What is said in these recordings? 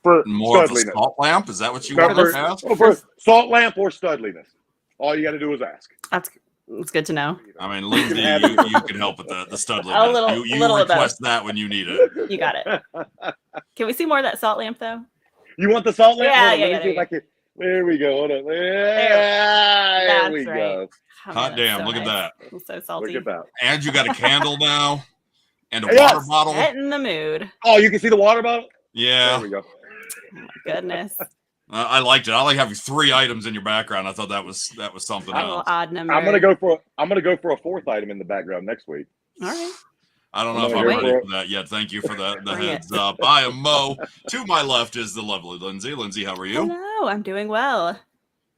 For More of a studliness. salt lamp? Is that what you No, want to ask? for salt lamp or studliness. All you got to do is ask. It's good to know. I mean, Lindsay, you can help with the studliness. A little request that when you need it. You got it. Can we see more of that salt lamp, though? You want the salt lamp? Yeah, Hold on, yeah, let me see if I can. There we go. Hold on. There we right. go. Oh, Hot man, damn, so look at that. I'm so salty. Look at that. And you got a candle now and a Yes. water bottle. Get in the mood. Oh, you can see the water bottle? Yeah. There we go. Oh, my goodness. I liked it. I like having 3 items in your background. I thought that was something A little else. odd number. I'm gonna go for a 4th item in the background next week. All right. I don't know if I'm ready for that yet. Thank you for the heads up. I am Mo. To my left is the lovely Lindsay. Lindsay, how are you? Hello, I'm doing well.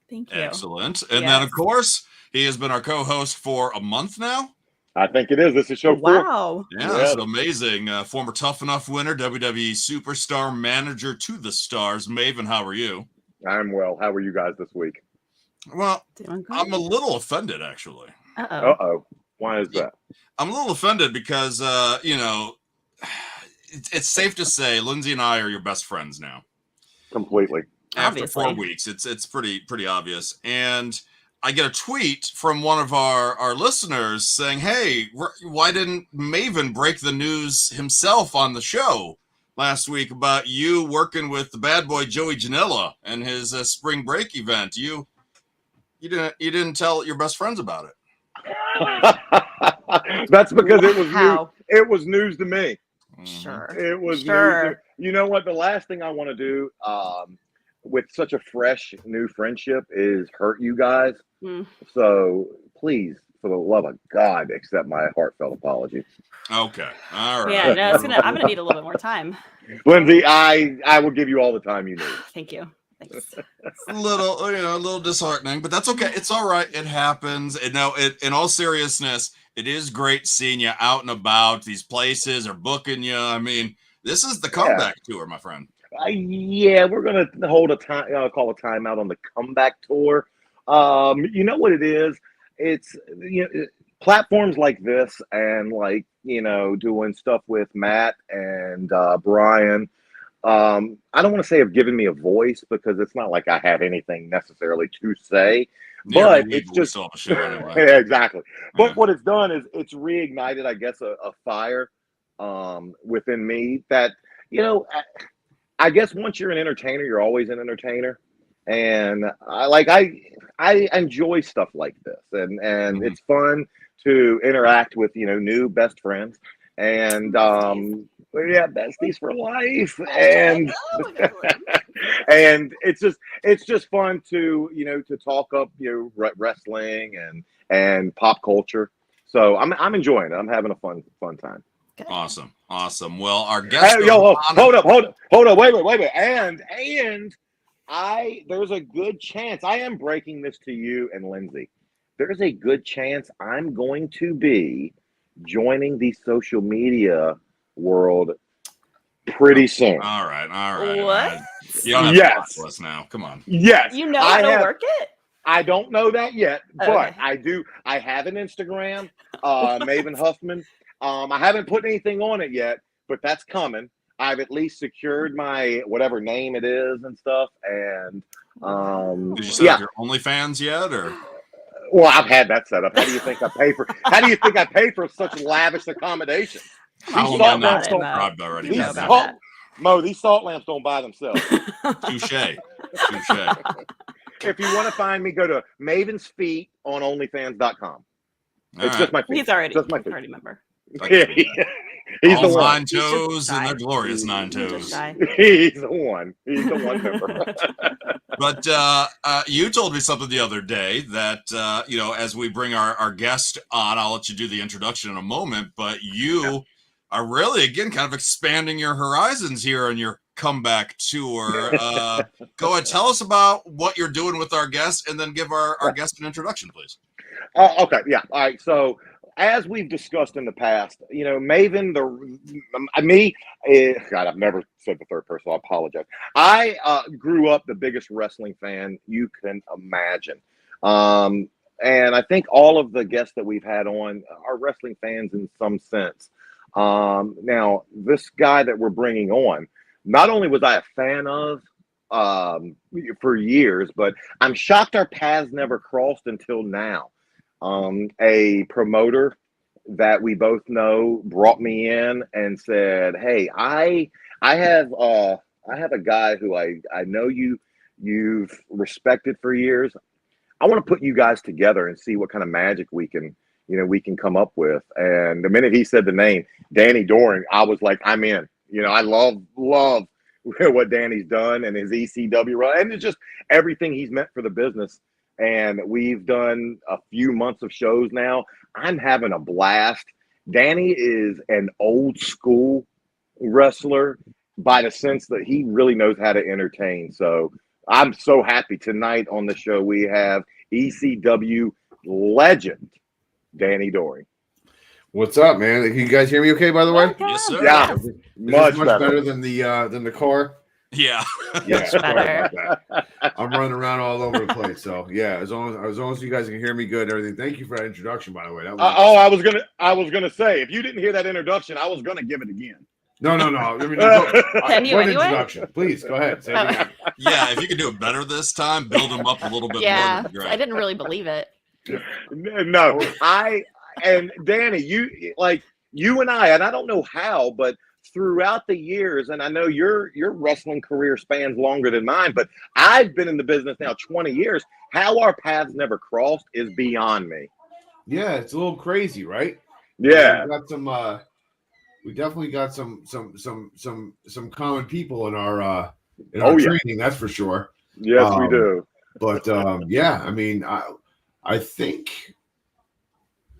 Thank you. Excellent. And then, of course, he has been our co-host for a month now. I think it is. This is show 4. Wow. Yeah, that's amazing. Former Tough Enough winner, WWE Superstar Manager to the Stars. Maven, how are you? I'm well. How are you guys this week? Well, I'm a little offended, actually. Uh-oh. Why is that? I'm a little offended because, it's safe to say Lindsay and I are your best friends now. Completely. After 4 weeks, it's pretty obvious. And I get a tweet from one of our listeners saying, hey, why didn't Maven break the news himself on the show last week about you working with the bad boy Joey Janela and his spring break event? You didn't tell your best friends about it. That's because it was new. It was news to me. Sure. It was news. You know what? The last thing I want to do with such a fresh new friendship is hurt you guys. So please, for the love of God, accept my heartfelt apology. Okay. All right. Yeah, no, I'm gonna need a little bit more time. Lindsay, I will give you all the time you need. Thank you. Thanks. A little disheartening, but that's okay. It's all right. It happens. And no, in all seriousness, it is great seeing you out and about. These places are booking you. I mean, this is the comeback tour, my friend. Yeah, we're gonna hold call a timeout on the comeback tour. You know what it is? It's platforms like this and doing stuff with Matt and Brian. I don't want to say have given me a voice because it's not like I have anything necessarily to say, but it's just anyway. Yeah, exactly. But what it's done is it's reignited, I guess, a fire within me that I guess once you're an entertainer, you're always an entertainer, and I enjoy stuff like this, and it's fun to interact with new best friends. And besties for life, and and it's just fun to to talk up wrestling and pop culture. So I'm enjoying it. I'm having a fun time. Awesome. Well, our guest. Hey, hold up, wait, and there's a good chance I am breaking this to you and Lindsay. There's a good chance I'm going to be joining the social media world pretty soon. All right. What? You don't have to talk to us now. Come on. Yes. You know how to work it? I don't know that yet, but Okay. I do. I have an Instagram, Maven Huffman. I haven't put anything on it yet, but that's coming. I've at least secured my whatever name it is and stuff. And did you set up your OnlyFans yet, or? Well, I've had that set up. How do you think I pay for? How do you think I pay for such lavish accommodation? These salt lamps don't buy themselves. Touche. If you want to find me, go to Maven's Feet on OnlyFans.com. It's just my feet. He's already just my feet. already member. He's all the one. 9 toes and their glorious 9 toes. He's the one. He's the one member. But you told me something the other day that as we bring our guest on, I'll let you do the introduction in a moment. But you are really again kind of expanding your horizons here on your comeback tour. Go ahead, tell us about what you're doing with our guest, and then give our guest an introduction, please. Okay, yeah, all right. So, as we've discussed in the past, Maven, God, I've never said the third person. I apologize. I grew up the biggest wrestling fan you can imagine, and I think all of the guests that we've had on are wrestling fans in some sense. Now, this guy that we're bringing on, not only was I a fan of for years, but I'm shocked our paths never crossed until now. A promoter that we both know brought me in and said, "Hey, I have a guy who I know you've respected for years. I want to put you guys together and see what kind of magic we can come up with." And the minute he said the name Danny Doring, I was like, I'm in. I love what Danny's done and his ECW run, and it's just everything he's meant for the business. And we've done a few months of shows now. I'm having a blast. Danny is an old school wrestler by the sense that he really knows how to entertain. So I'm so happy tonight on the show we have ECW legend Danny Doring. What's up, man? Can you guys hear me okay, by the way? Welcome. Yes, sir. Yeah, Is this much much better. better than the car? Yeah. Yeah, Much sorry better. about that. I'm running around all over the place. So yeah, as long as you guys can hear me good and everything. Thank you for that introduction, by the way. That was I was gonna say, if you didn't hear that introduction, I was gonna give it again. no. I mean, Can you one anyway? introduction, please go ahead. Say it again. Yeah. If you could do it better this time, build them up a little bit more. Yeah, that'd be great. I didn't really believe it. No, and Danny, you and I don't know how, but throughout the years, and I know your wrestling career spans longer than mine, but I've been in the business now 20 years. How our paths never crossed is beyond me. Yeah, it's a little crazy, right? Yeah. We got some. We definitely got some common people in our Oh, yeah. training. That's for sure. Yes, we do. But yeah, I mean, I think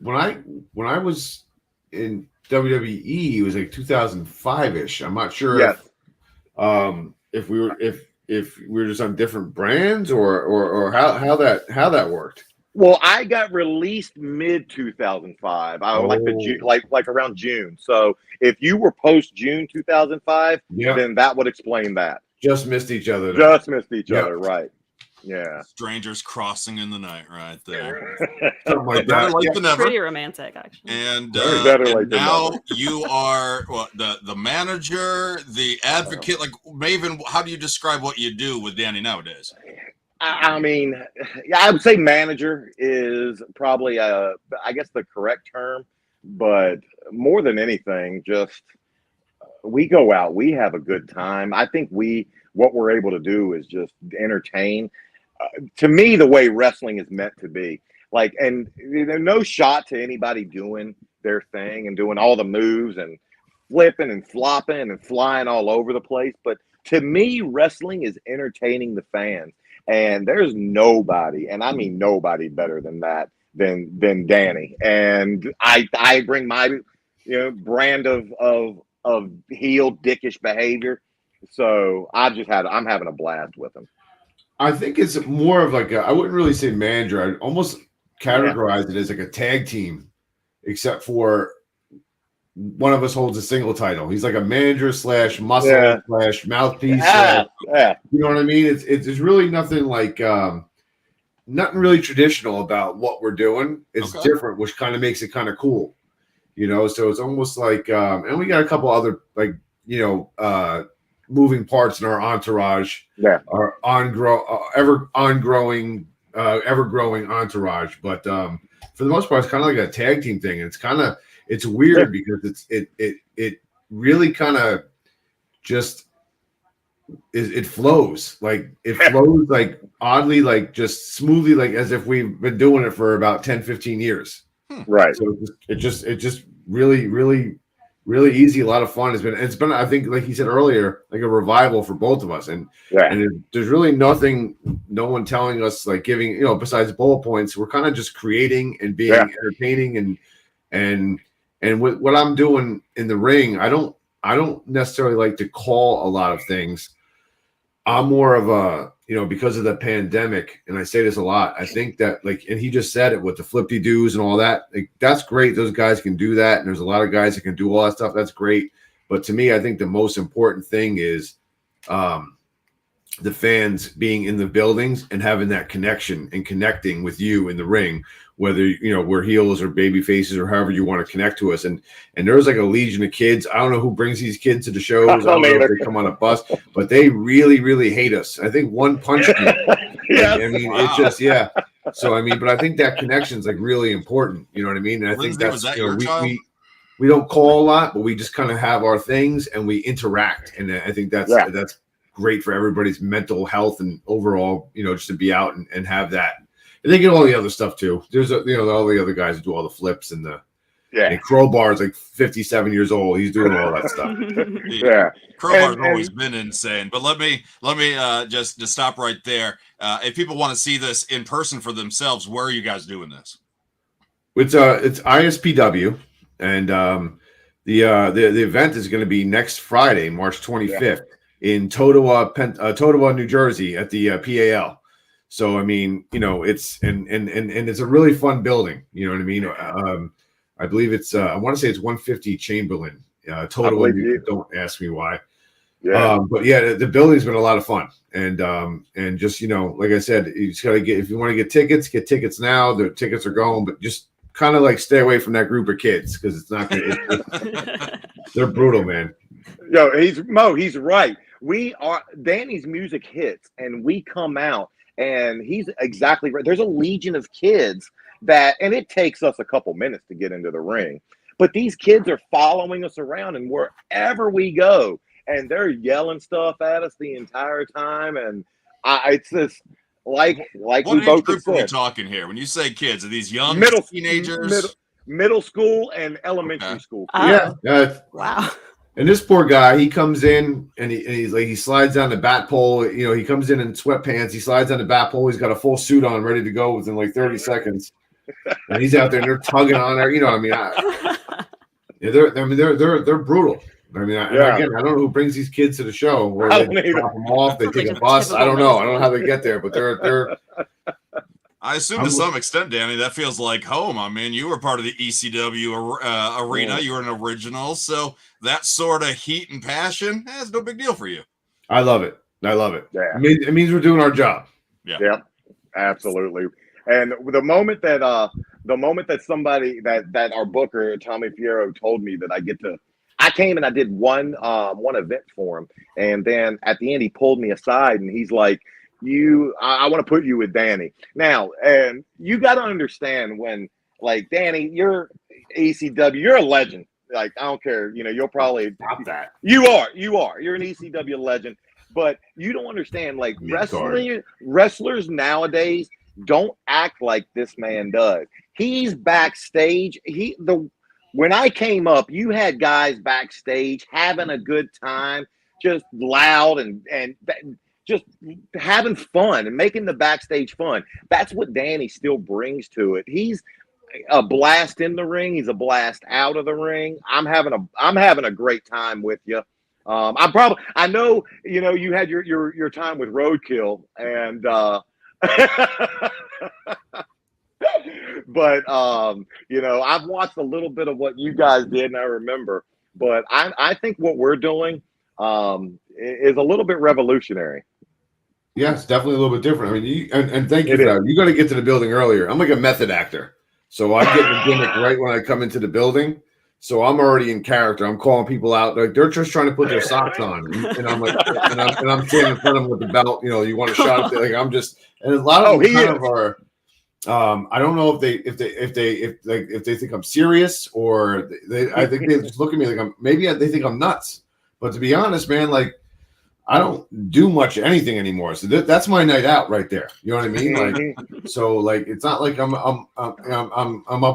when I was in WWE, it was like 2005-ish. I'm not sure Yes. if we were just on different brands or how that worked. Well, I got released mid 2005. I like like around June. So if you were post June 2005, Yeah, then that would explain that. just missed each other. Just missed each Yeah. other, right? Yeah. Strangers crossing in the night, right there. Something like Better that. late Yeah. than never. Pretty romantic, actually. And, Better late and than now never. you are the manager, the advocate. Like Maven, how do you describe what you do with Danny nowadays? I mean, yeah, I would say manager is probably, I guess, the correct term. But more than anything, just we go out, we have a good time. I think what we're able to do is just entertain. To me, the way wrestling is meant to be. Like, and no shot to anybody doing their thing and doing all the moves and flipping and flopping and flying all over the place. But to me, wrestling is entertaining the fans. And there's nobody, and I mean nobody better than that, than Danny. And I bring my brand of heel dickish behavior. So I'm having a blast with him. I think it's more of like I wouldn't really say manager. I'd almost categorize it as like a tag team, except for one of us holds a single title. He's like a manager / muscle / mouthpiece. Yeah. You know what I mean? It's really nothing like nothing really traditional about what we're doing. It's Okay. different, which kind of makes it kind of cool. So it's almost like and we got a couple other like moving parts in our entourage. Yeah. Our ever growing entourage. But for the most part, it's kind of like a tag team thing. And it's weird because it really kind of just it flows like oddly, like just smoothly, like as if we've been doing it for about 10-15 years. Right. So it just really easy, a lot of fun. It's been I think, like you said earlier, like a revival for both of us. And there's really no one telling us, like giving, besides bullet points. We're kind of just creating and being entertaining and with what I'm doing in the ring, I don't necessarily like to call a lot of things. I'm more of a, because of the pandemic, and I say this a lot, I think that, like, and he just said it with the flip-de-doos and all that, like, that's great. Those guys can do that. And there's a lot of guys that can do all that stuff. That's great. But to me, I think the most important thing is the fans being in the buildings and having that connection and connecting with you in the ring, whether we're heels or baby faces or however you want to connect to us. And there's like a legion of kids. I don't know who brings these kids to the shows. I don't know if they come on a bus, but they really, really hate us. I think one punched me. Yes. I mean, it's just So I mean, but I think that connection is like really important. You know what I mean? And I think that's we don't call a lot, but we just kind of have our things and we interact. And I think that's great for everybody's mental health and overall, just to be out and have that. And they get all the other stuff too. There's all the other guys who do all the flips and and Crowbar is like 57 years old. He's doing all that stuff. Crowbar's always been insane. But let me just to stop right there. If people want to see this in person for themselves, where are you guys doing this? It's ISPW, and the event is going to be next Friday, March 25th, in Totowa, New Jersey, at the PAL. So I mean, it's and it's a really fun building. You know what I mean? I believe it's I want to say it's 150 Chamberlain. Totally. Don't ask me why. Yeah. But the building's been a lot of fun, and just like I said, you just gotta if you want to get tickets now. The tickets are going, but just kind of like stay away from that group of kids because it's not gonna. They're brutal, man. He's right. Danny's music hits, and we come out, and he's exactly right. There's a legion of kids and it takes us a couple minutes to get into the ring, but these kids are following us around, and wherever we go, and they're yelling stuff at us the entire time, and it's this like what we both group said. Are we talking here? When you say kids, are these young teenagers, middle school and elementary school? Wow. And this poor guy, he comes in and he slides down the bat pole. He comes in sweatpants. He slides down the bat pole. He's got a full suit on, ready to go within like 30 seconds. And he's out there and they're tugging on there. They're brutal. I mean, again, I don't know who brings these kids to the show. Where they drop them off, they take a bus. I don't know. I don't know how they get there, but they're. I assume to some extent, Danny, that feels like home. I mean, you were part of the ECW arena. You were an original, so that sort of heat and passion is no big deal for you. I love it. Yeah. It means we're doing our job. Yeah. Yep. Absolutely. And the moment that somebody that our booker Tommy Fierro told me that I came and I did one event for him, and then at the end he pulled me aside and he's like, I want to put you with Danny now, and you got to understand when, like, Danny, you're ECW, you're a legend. Like, I don't care, you'll probably stop that. You're an ECW legend, but you don't understand, like, wrestlers nowadays don't act like this man does. He's backstage. When I came up, you had guys backstage having a good time, just loud and just having fun and making the backstage fun. That's what Danny still brings to it. He's a blast in the ring. He's a blast out of the ring. I'm having a great time with you. I know, you had your time with Roadkill, and but I've watched a little bit of what you guys did, and I remember. But I think what we're doing is a little bit revolutionary. Yeah, it's definitely a little bit different. I mean, and thank you for that. You got to get to the building earlier. I'm like a method actor, so I get the gimmick right when I come into the building. So I'm already in character. I'm calling people out. Like, they're just trying to put their socks on, and I'm like, and I'm standing in front of them with the belt. You want a shot? Like, I'm just, and a lot of them kind of are. I don't know if they think I'm serious, or I think they just look at me like they think I'm nuts. But to be honest, man, like, I don't do much anything anymore. So that's my night out right there. You know what I mean? Like, so like, it's not like I'm up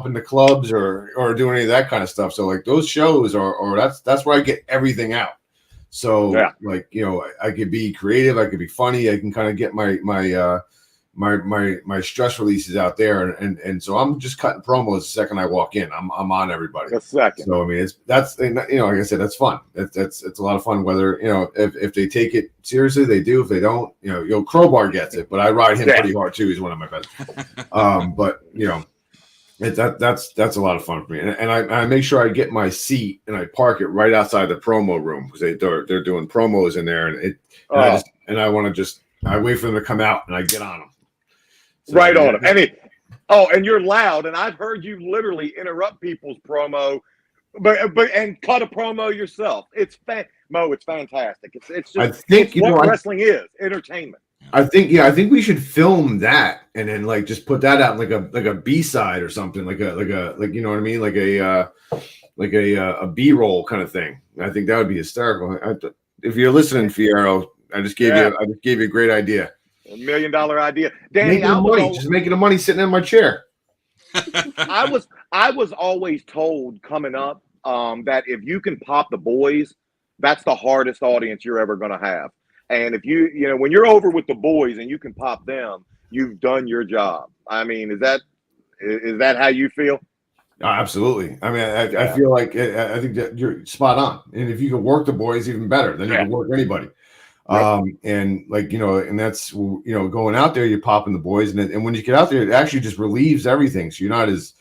in the clubs or doing any of that kind of stuff. So like, those shows or that's where I get everything out. So like, I could be creative, I could be funny, I can kind of get my stress releases out there, and so I'm just cutting promos the second I walk in. I'm on everybody. A second. So I mean, that's like I said, that's fun. It's a lot of fun. Whether if they take it seriously, they do. If they don't, Crowbar gets it, but I ride him pretty hard too. He's one of my best. But That's a lot of fun for me, and I make sure I get my seat and I park it right outside the promo room because they're doing promos in there, and I wait for them to come out and I get on them. So, right on them. And you're loud, and I've heard you literally interrupt people's promo, and cut a promo yourself. It's fantastic. It's just wrestling is entertainment. I think we should film that and then like just put that out like a B-side or something like you know what I mean, like a B-roll kind of thing. I think that would be hysterical. If you're listening, Fierro, I just gave you a great idea. $1 million idea. Danny, just making the money sitting in my chair. I was always told coming up that if you can pop the boys, that's the hardest audience you're ever going to have. And if when you're over with the boys and you can pop them, you've done your job. I mean, is that how you feel? Absolutely. I mean, I feel like I think that you're spot on. And if you can work the boys, even better. Then you can work anybody. Right. And like and that's going out there, you're popping the boys, and when you get out there, it actually just relieves everything. So you're not as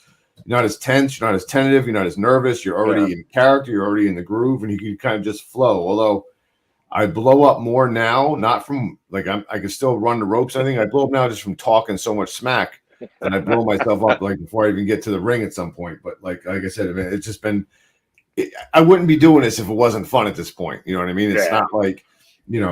tense, you're not as tentative, you're not as nervous. You're already in character, you're already in the groove, and you can kind of just flow. Although I blow up more now, not from like I can still run the ropes. I think I blow up now just from talking so much smack, and I blow myself up like before I even get to the ring at some point. But like I said, it's just been. I wouldn't be doing this if it wasn't fun at this point. You know what I mean? It's not like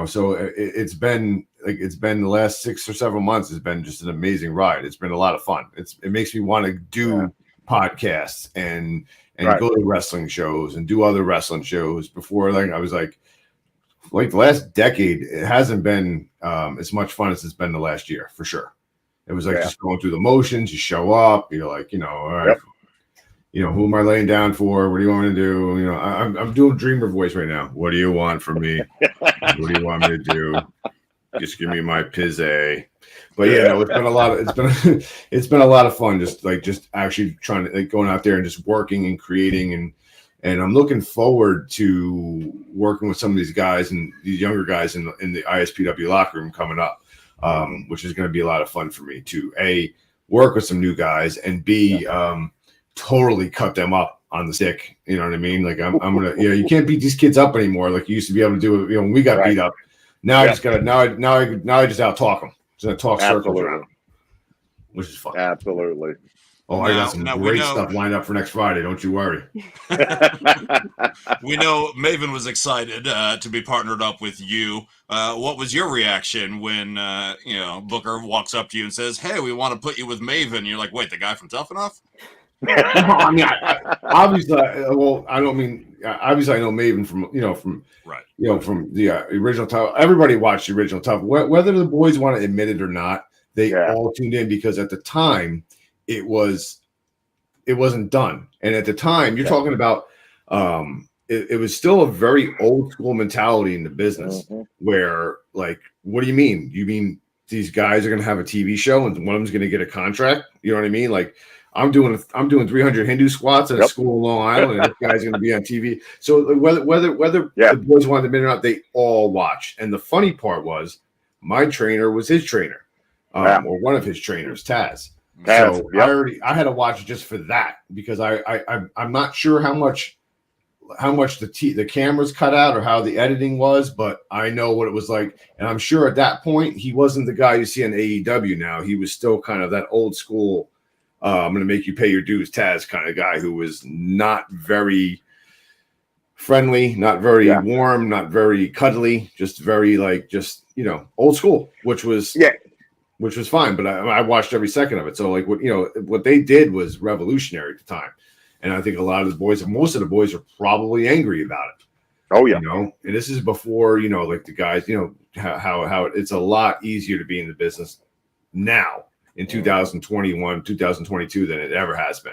So it's been the last 6 or 7 months has been just an amazing ride. It's been a lot of fun. It makes me want to do podcasts and go to wrestling shows and do other wrestling shows. Before I was like the last decade, it hasn't been as much fun as it's been the last year for sure. It was like just going through the motions. You show up, you're like, all right, who am I laying down for? What do you want me to do? I'm doing Dreamer voice right now. What do you want from me? What do you want me to do? Just give me my pizza. But it's been a lot of it's been a lot of fun. Just actually trying to going out there and just working and creating and I'm looking forward to working with some of these guys and these younger guys in the ISPW locker room coming up, which is going to be a lot of fun for me to A, work with some new guys, and B, totally cut them up on the stick. You know what I mean? Like I'm gonna, you can't beat these kids up anymore like you used to be able to do it. When we got beat up. Now I just gotta now I just out talk them. Just gonna talk circles around them, which is fun. Absolutely. Oh, I got some great stuff lined up for next Friday. Don't you worry. We know Maven was excited to be partnered up with you. What was your reaction when Booker walks up to you and says, "Hey, we want to put you with Maven"? You're like, "Wait, the guy from Tough Enough?" I mean, obviously, I don't mean obviously I know Maven from from the original Tough. Everybody watched the original Tough, whether the boys want to admit it or not. They all tuned in because at the time it wasn't done, and at the time you're talking about it was still a very old school mentality in the business where like, what do you mean? You mean these guys are going to have a TV show and one of them's going to get a contract? You know what I mean? Like I'm doing 300 Hindu squats at a school in Long Island, and this guy's going to be on TV. So whether the boys wanted to admit it or not, they all watched. And the funny part was, my trainer was his trainer, or one of his trainers, Taz. So I had to watch just for that because I'm not sure how much the cameras cut out or how the editing was, but I know what it was like. And I'm sure at that point he wasn't the guy you see on AEW now. He was still kind of that old school. I'm going to make you pay your dues, Taz kind of guy who was not very friendly, not very warm, not very cuddly, just very old school, which was fine. But I watched every second of it. So like what they did was revolutionary at the time. And I think a lot of the boys, most of the boys are probably angry about it. Oh yeah. And this is before, like the guys, how it's a lot easier to be in the business now in 2021, 2022 than it ever has been.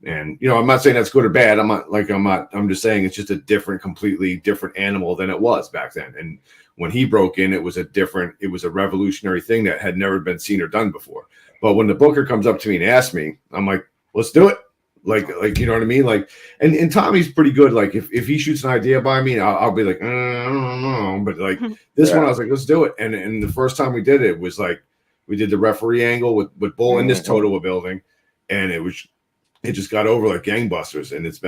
And, I'm not saying that's good or bad. I'm just saying it's just a completely different animal than it was back then. And when he broke in, it was a revolutionary thing that had never been seen or done before. But when the booker comes up to me and asks me, I'm like, let's do it. Like, you know what I mean? Like, and Tommy's pretty good. Like if he shoots an idea by me, I'll be like, I don't know. But like this one, I was like, let's do it. And the first time we did it was like, we did the referee angle with Bull in this Totowa building. and it just got over like gangbusters, and it's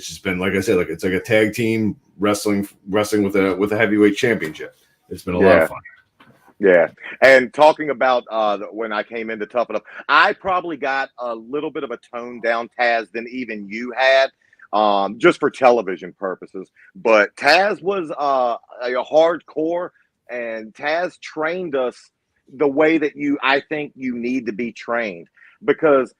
just been like I said, like it's like a tag team wrestling with a heavyweight championship. It's been a lot of fun. Yeah, and talking about when I came into Tough Enough, I probably got a little bit of a toned down Taz than even you had, just for television purposes. But Taz was a hardcore, and Taz trained us the way that I think you need to be trained, because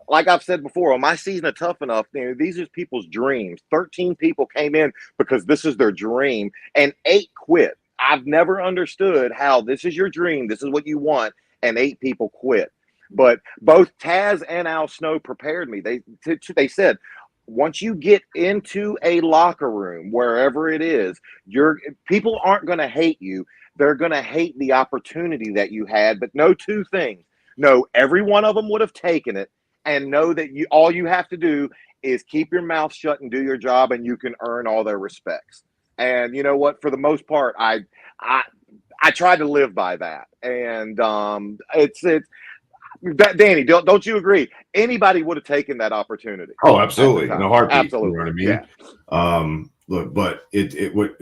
like I've said before, on my season of Tough Enough, these are people's dreams. 13 people came in because this is their dream, and 8 quit. I've never understood how this is your dream, this is what you want, and 8 people quit. But both Taz and Al Snow prepared me. They said, once you get into a locker room, wherever it is, people aren't going to hate you. They're going to hate the opportunity that you had. But know 2 things. No, every one of them would have taken it, and know that all you have to do is keep your mouth shut and do your job, and you can earn all their respects. And you know what? For the most part, I try to live by that. And it's Danny, don't you agree? Anybody would have taken that opportunity. Oh, absolutely, in a heartbeat. Absolutely, you know what I mean? Yeah. Look, but it would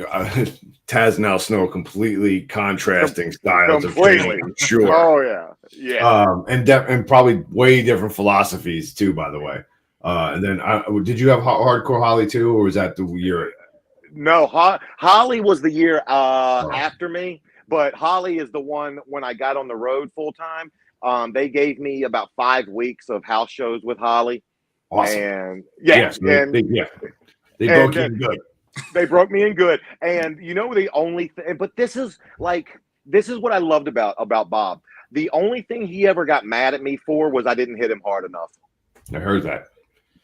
Taz and Al Snow completely contrasting styles of training, sure. Oh yeah. And probably way different philosophies too, by the way. And then did you have Hardcore Holly too, or was that the year? No, Holly was the year after me, but Holly is the one when I got on the road full time. They gave me about 5 weeks of house shows with Holly. Awesome. And they broke you in good. They broke me in good. And the only thing, but this is what I loved about Bob. The only thing he ever got mad at me for was I didn't hit him hard enough. I heard that.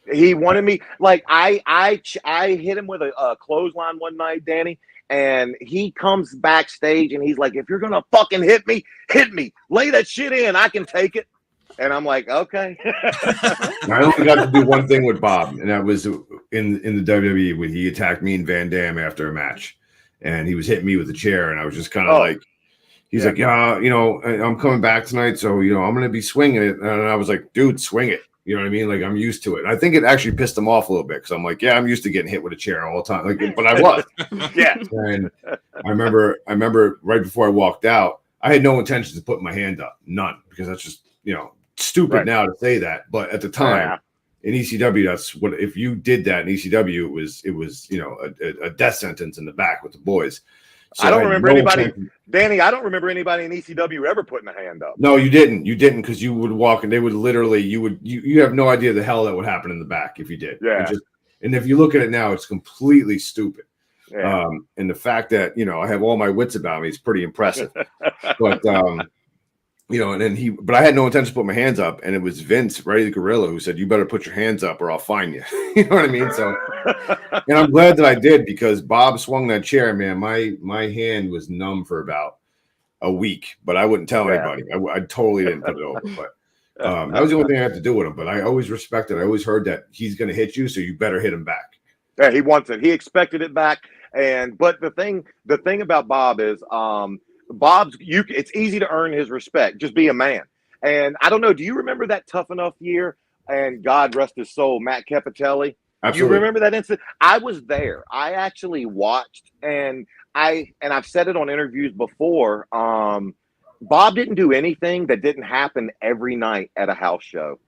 He wanted me, like, I hit him with a clothesline one night, Danny, and he comes backstage and he's like, if you're gonna fucking hit me, lay that shit in, I can take it. And I'm like, okay. I only got to do one thing with Bob, and that was in the WWE when he attacked me and Van Dam after a match, and he was hitting me with a chair, and I was just kind of like, he's like, yeah, I'm coming back tonight, so I'm gonna be swinging it, and I was like, dude, swing it. You know what I mean? Like, I'm used to it. And I think it actually pissed him off a little bit, because I'm like, yeah, I'm used to getting hit with a chair all the time. Like, but I was. Yeah. And I remember right before I walked out, I had no intentions of putting my hand up, none, because that's just stupid now to say that. But at the time in ECW, that's what, if you did that in ECW, it was a death sentence in the back with the boys. So I don't remember anybody, Danny. I don't remember anybody in ECW ever putting a hand up. No, you didn't, because you would walk and they would literally, you have no idea the hell that would happen in the back if you did. Yeah. And if you look at it now, it's completely stupid. Yeah. And the fact that I have all my wits about me is pretty impressive. But and then but I had no intention to put my hands up, and it was Vince, Reddy the Gorilla, who said, you better put your hands up or I'll fine you. You know what I mean? So, and I'm glad that I did, because Bob swung that chair, man. My hand was numb for about a week, but I wouldn't tell anybody. I totally didn't put it over, but that was the only thing I had to do with him. But I always respected, I always heard that he's going to hit you, so you better hit him back. Yeah, he wants it. He expected it back. But the thing about Bob is, it's easy to earn his respect. Just be a man. And I don't know, do you remember that Tough Enough year? And God rest his soul, Matt Capitelli. Absolutely. You remember that incident? I was there. I actually watched, and I've said it on interviews before. Bob didn't do anything that didn't happen every night at a house show.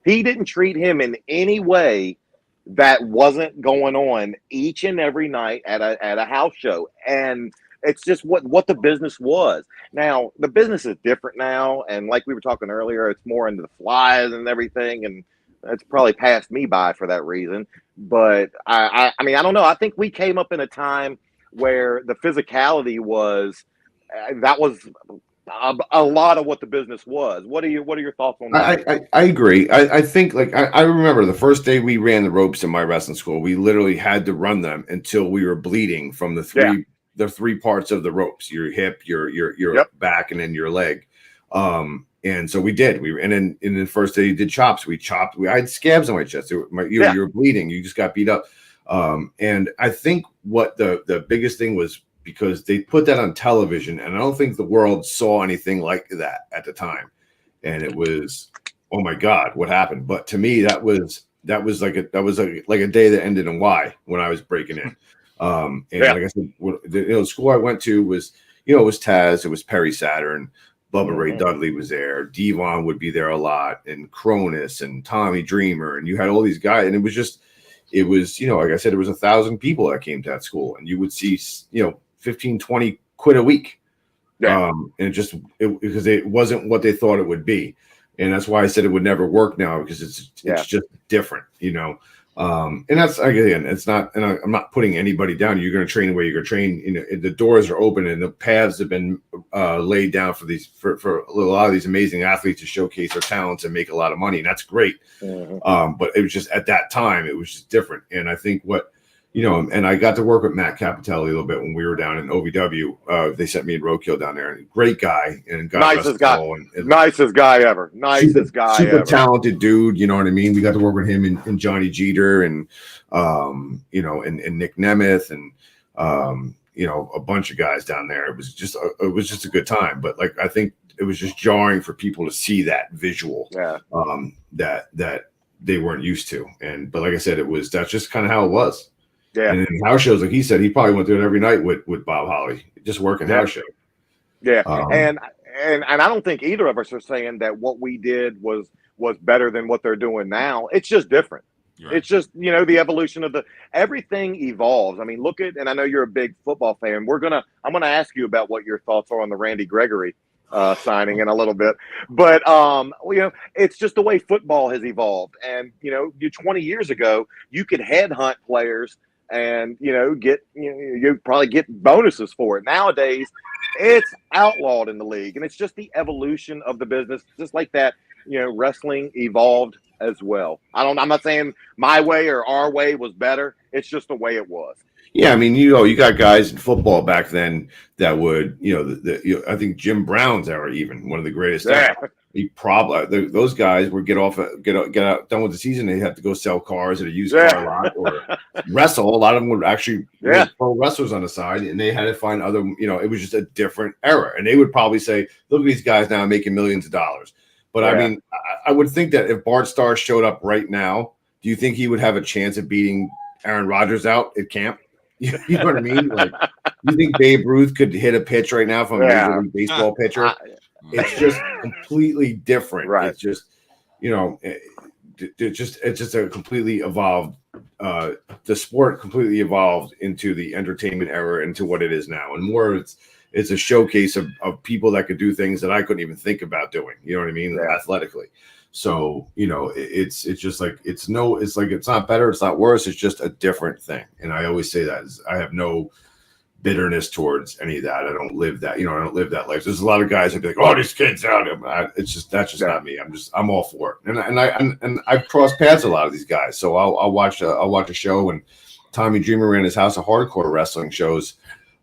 He didn't treat him in any way that wasn't going on each and every night at a house show. And it's just what the business was. Now, the business is different now. And like we were talking earlier, it's more into the flies and everything. And it's probably passed me by for that reason. But I mean, I don't know. I think we came up in a time where the physicality was, that was a lot of what the business was. What are your thoughts on that? I agree. I think, like, I remember the first day we ran the ropes in my wrestling school, we literally had to run them until we were bleeding from the three parts of the ropes: your hip, your back, and then your leg. And so we did. And then in the first day you did chops. I had scabs on my chest. You were bleeding. You just got beat up. And I think what the biggest thing was, because they put that on television, and I don't think the world saw anything like that at the time. And it was oh my God, what happened? But to me, that was like a day that ended in Y when I was breaking in. And like I said, the school I went to was, it was Taz, it was Perry Saturn, Bubba Ray Dudley was there, Devon would be there a lot, and Cronus and Tommy Dreamer, and you had all these guys, and it was like I said, it was 1,000 people that came to that school, and you would see 15, 20 quid a week. And because it wasn't what they thought it would be. And that's why I said it would never work now, because it's just different, and that's, again, it's not, and I'm not putting anybody down. You're going to train the way you're going to train. The doors are open and the paths have been laid down for a lot of these amazing athletes to showcase their talents and make a lot of money. And that's great. But it was just, at that time, it was just different. And I think and I got to work with Matt Capitelli a little bit when we were down in OVW. They sent me in Roadkill down there. Great guy, and nicest guy ever. Super talented dude. You know what I mean? We got to work with him and Johnny Jeter and and Nick Nemeth and a bunch of guys down there. It was just a good time. But I think it was just jarring for people to see that visual that they weren't used to. But like I said, that's just kind of how it was. Yeah. And in house shows, like he said, he probably went through it every night with Bob Holly, just working house show. Yeah. And I don't think either of us are saying that what we did was better than what they're doing now. It's just different. Right. It's just, the evolution of everything evolves. I mean, and I know you're a big football fan. I'm going to ask you about what your thoughts are on the Randy Gregory signing in a little bit, but it's just the way football has evolved. And 20 years ago, you could headhunt players and you probably get bonuses for it. Nowadays, it's outlawed in the league, and it's just the evolution of the business. Just like that, wrestling evolved as well. I'm not saying my way or our way was better. It's just the way it was. Yeah, I mean, you got guys in football back then that would, I think Jim Brown's era, even one of the greatest. Yeah. He probably those guys would get out done with the season. They had to go sell cars at a used car lot or wrestle. A lot of them would actually pro wrestlers on the side, and they had to find other. It was just a different era, and they would probably say, "Look at these guys now making millions of dollars." But I mean, I would think that if Bart Starr showed up right now, do you think he would have a chance of beating Aaron Rodgers out at camp? You know what I mean? You think Babe Ruth could hit a pitch right now from a Major League Baseball pitcher? It's just completely different. Right. It's just, it's just a completely evolved. The sport completely evolved into the entertainment era, into what it is now, and more. It's a showcase of people that could do things that I couldn't even think about doing. You know what I mean? Athletically. So, it's just like, it's not better. It's not worse. It's just a different thing. And I always say that I have no bitterness towards any of that. I don't live that, I don't live that life. There's a lot of guys that be like, oh, these kids out. That's just not me. I'm all for it. And I've crossed paths with a lot of these guys. So I'll watch a show, and Tommy Dreamer ran his House of Hardcore wrestling shows.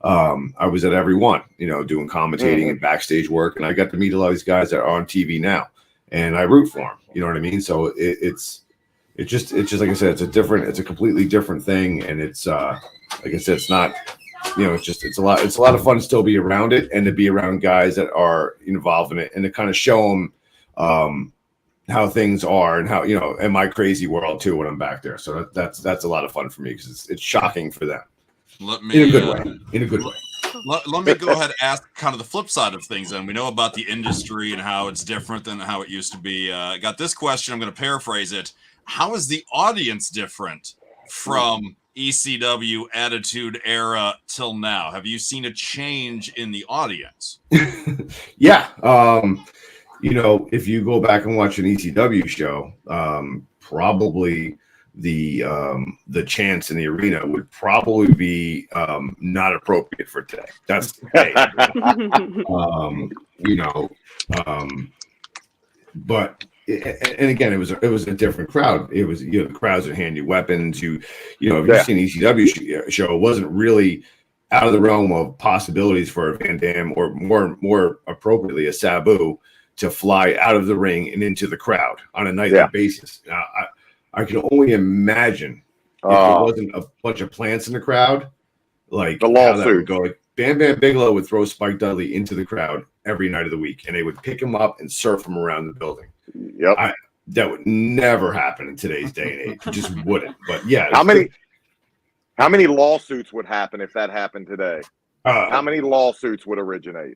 I was at every one, doing commentating and backstage work. And I got to meet a lot of these guys that are on TV now. And I root for him. You know what I mean? So it's just like I said, it's a completely different thing. And it's like I said, it's not, it's a lot of fun to still be around it, and to be around guys that are involved in it, and to kind of show them how things are, and how, in my crazy world too, when I'm back there. So that's a lot of fun for me, because it's shocking for them. In a good way. Let me go ahead and ask kind of the flip side of things. Then we know about the industry and how it's different than how it used to be. I got this question. I'm going to paraphrase it. How is the audience different from ECW Attitude Era till now? Have you seen a change in the audience? Yeah. If you go back and watch an ECW show, probably the chants in the arena would probably be not appropriate for today. That's but and again, it was a different crowd. It was the crowds that hand you weapons. If you've seen an ECW show, it wasn't really out of the realm of possibilities for a Van Dam, or more appropriately a Sabu, to fly out of the ring and into the crowd on a nightly basis. Now, I can only imagine if there wasn't a bunch of plants in the crowd, like the how that would lawsuit. go. Like Bam Bam Bigelow would throw Spike Dudley into the crowd every night of the week, and they would pick him up and surf him around the building. Yep. That would never happen in today's day and age. It just wouldn't. But yeah, how many lawsuits would happen if that happened today? How many lawsuits would originate?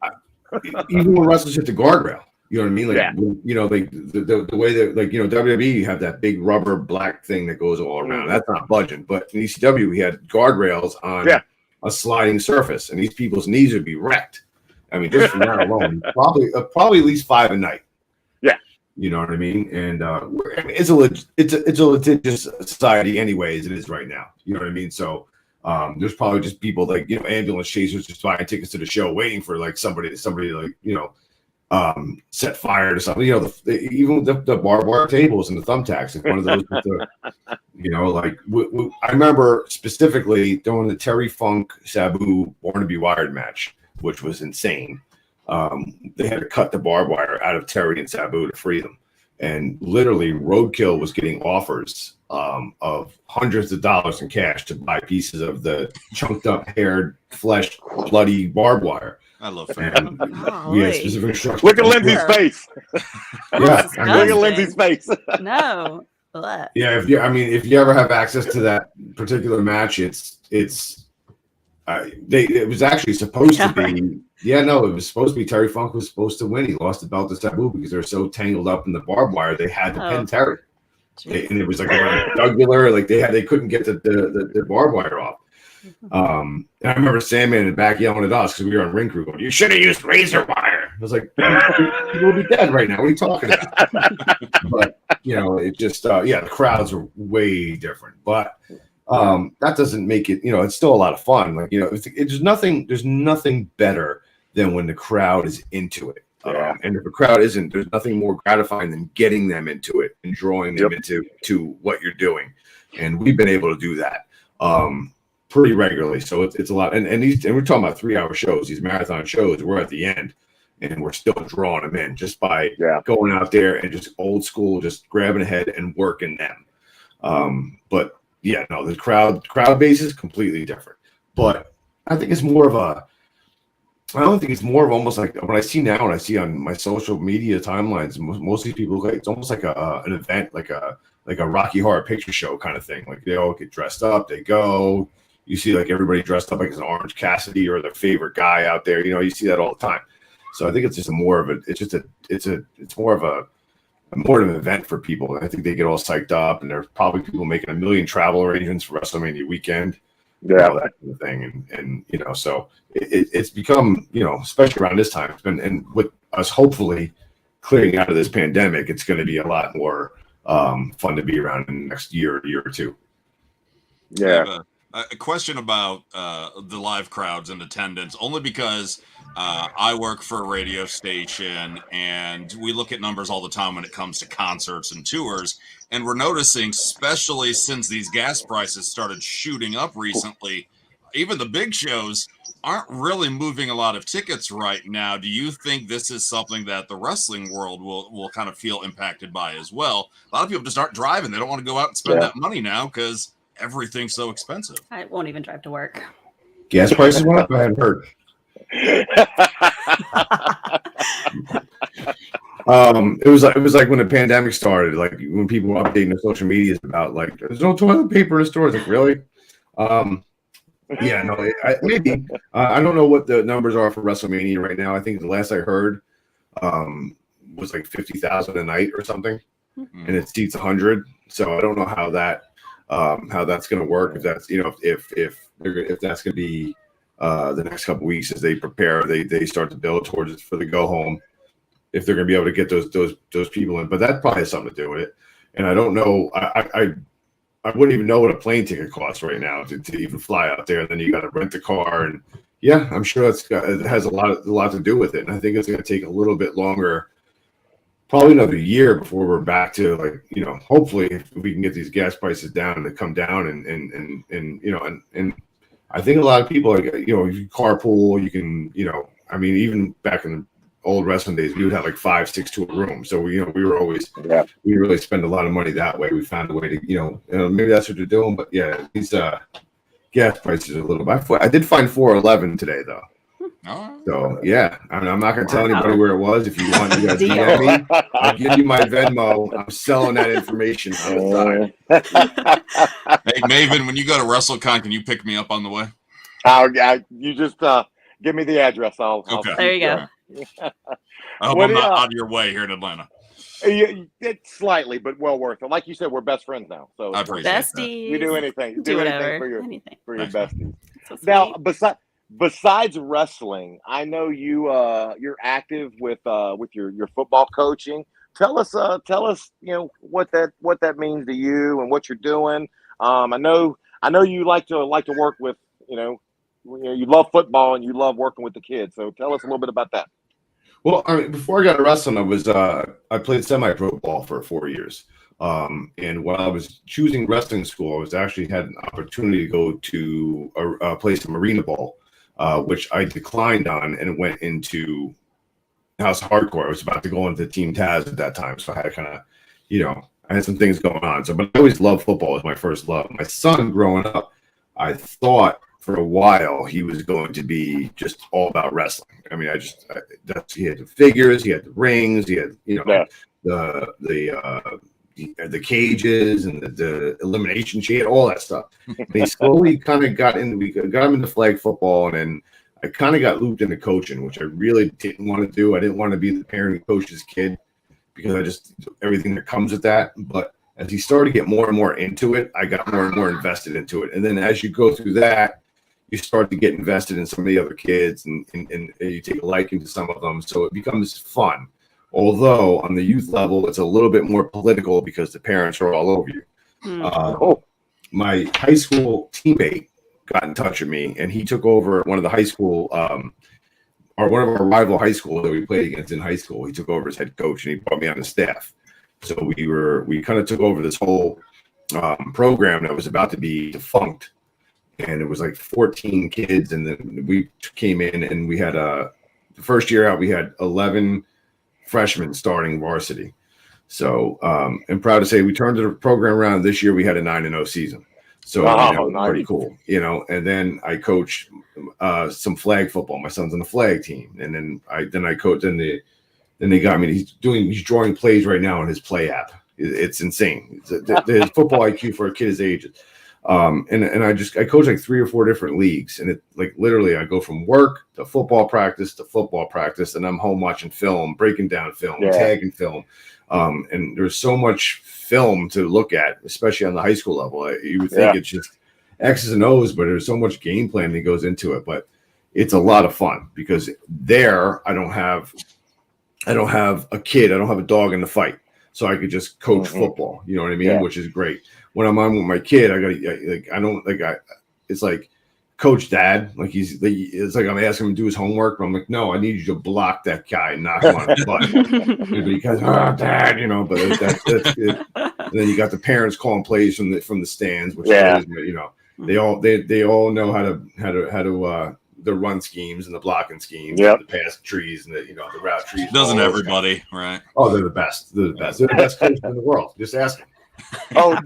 Even when wrestlers hit the guardrail, you know what I mean? Like, Yeah. you know, like the way that, like, you know, WWE, you have that big rubber black thing that goes all around. That's not budging. But in ECW, we had guardrails on a sliding surface, and these people's knees would be wrecked. I mean, just from that alone, probably at least 5 a night. Yeah. You know what I mean? And it's a litigious society anyways. It is right now. You know what I mean? So there's probably just people like, you know, ambulance chasers just buying tickets to the show, waiting for like somebody to like, you know, set fire to something. You know, even the barbed wire tables and the thumbtacks. If one of those, you know, like I remember specifically during the Terry Funk Sabu Born to Be Wired match, which was insane. They had to cut the barbed wire out of Terry and Sabu to free them. And literally Roadkill was getting offers of hundreds of dollars in cash to buy pieces of the chunked up, haired, flesh, bloody barbed wire. I love And that. we had specific instructions. Look at Lindsay's face. Yeah. Look at Lindsay's face. No. Blech. Yeah, if you ever have access to that particular match, it was actually supposed to be. Yeah, no, it was supposed to be Terry Funk was supposed to win. He lost the belt to Sabu because they're so tangled up in the barbed wire. They had to pin Terry, and it was like around the jugular. Like they couldn't get the barbed wire off. And I remember Sandman in the back yelling at us because we were on ring crew going, "You should have used razor wire." I was like, "People will be dead right now. What are you talking about?" But you know, it just the crowds are way different. But that doesn't make it, you know, it's still a lot of fun. Like, you know, there's nothing better than when the crowd is into it. And if the crowd isn't, there's nothing more gratifying than getting them into it and drawing them into what you're doing. And we've been able to do that pretty regularly. So it's a lot. And we're talking about 3-hour shows, these marathon shows. We're at the end and we're still drawing them in just by going out there and just old school, just grabbing ahead and working them. But yeah, no, the crowd base is completely different. But I think it's more of almost like what I see now and I see on my social media timelines. Most of these people, it's almost like an event, like a Rocky Horror Picture Show kind of thing. Like they all get dressed up, they go. You see like everybody dressed up like it's an Orange Cassidy or their favorite guy out there. You know, you see that all the time. So I think it's just more of an event for people. I think they get all psyched up, and there's probably people making 1 million travel arrangements for WrestleMania weekend. Yeah, that kind of thing, and you know, so it's become, you know, especially around this time, it's been, and with us hopefully clearing out of this pandemic, it's going to be a lot more fun to be around in the next year or two. Yeah. A question about the live crowds and attendance, only because I work for a radio station and we look at numbers all the time when it comes to concerts and tours. And we're noticing, especially since these gas prices started shooting up recently, even the big shows aren't really moving a lot of tickets right now. Do you think this is something that the wrestling world will kind of feel impacted by as well? A lot of people just aren't driving. They don't want to go out and spend that money now because everything's so expensive. I won't even drive to work. Gas prices went up? I hadn't heard. It was like when the pandemic started, like when people were updating their social medias about like there's no toilet paper in the stores. Like, really? Yeah, no, maybe. I don't know what the numbers are for WrestleMania right now. I think the last I heard was like 50,000 a night or something, and it seats 100. So I don't know how that's going to work. If that's, you know, if that's going to be the next couple of weeks as they prepare, they start to build towards it for the go home. If they're going to be able to get those people in, but that probably has something to do with it. And I don't know. I wouldn't even know what a plane ticket costs right now to even fly out there. And then you got to rent the car, and yeah, I'm sure it has a lot to do with it. And I think it's going to take a little bit longer, probably another year before we're back to, like, you know, hopefully if we can get these gas prices down and they come down and you know, and I think a lot of people are, you know, you carpool, you can, you know, I mean, even back in the old wrestling days, we would have like 5-6 to a room. So we were always, we really spend a lot of money that way. We found a way to, you know, maybe that's what they're doing, but yeah, these gas prices are a little bit. I did find $4.11 today though. All right. So yeah, I'm not gonna tell Wow. anybody where it was. If you want, you guys Deal. DM me. I'll give you my Venmo. I'm selling that information on the side. Hey, Maven, when you go to WrestleCon, can you pick me up on the way? You just give me the address. I'll Okay. There you go. I hope What I'm not do you- out of your way here in Atlanta. It's slightly, but well worth it. Like you said, we're best friends now. So I appreciate that. Besties. you do anything. Do anything whatever. for your Anything. Thanks. besties. So sweet. Now, besides wrestling, I know you're active with your football coaching. Tell us what that means to you and what you're doing. I know you like to work with you love football and you love working with the kids. So tell us a little bit about that. Well, I mean, before I got to wrestling, I played semi-pro ball for 4 years. And while I was choosing wrestling school, I was actually had an opportunity to go to play some arena ball, which I declined on and went into House of Hardcore. I was about to go into Team Taz at that time, so I had to kind of, I had some things going on. So, but I always loved football. It was my first love. My son, growing up, I thought for a while he was going to be just all about wrestling. I mean, he had the figures, he had the rings, he had the cages and the elimination sheet, all that stuff. And he slowly kind of got him into flag football, and then I kind of got looped into coaching, which I really didn't want to do. I didn't want to be the parent who coaches kid because everything that comes with that. But as he started to get more and more into it, I got more and more invested into it. And then as you go through that, you start to get invested in some of the other kids, and you take a liking to some of them. So it becomes fun. Although on the youth level, it's a little bit more political because the parents are all over you. My high school teammate got in touch with me, and he took over one of the high school, or one of our rival high schools that we played against in high school. He took over as head coach, and he brought me on the staff. So we kind of took over this whole program that was about to be defunct, and it was like 14 kids, and then we came in, and we had the first year out we had 11 freshmen starting varsity. So I'm proud to say we turned the program around. This year we had a 9-0 season. So nice. Pretty cool, and then I coach some flag football. My son's on the flag team, and then I coach. Then they got me. He's drawing plays right now on his play app. It's insane. His football IQ for a kid his age. And I coach like 3 or 4 different leagues, and it like literally I go from work to football practice, and I'm home watching film, breaking down film, tagging film. And there's so much film to look at, especially on the high school level. You would think it's just X's and O's, but there's so much game plan that goes into it. But it's a lot of fun because there I don't have a kid, I don't have a dog in the fight, so I could just coach football. You know what I mean? Which is great. When I'm on with my kid, it's like coach dad, like it's like I'm asking him to do his homework, but I'm like, no, I need you to block that guy and knock him on his butt. Because dad, but that's it. And then you got the parents calling plays from the stands, which is, they all know how to the run schemes and the blocking schemes, the pass trees and the route trees. Doesn't everybody, right? Oh, they're the best. They're the best. They're the best coaches in the world. Just ask them. Oh,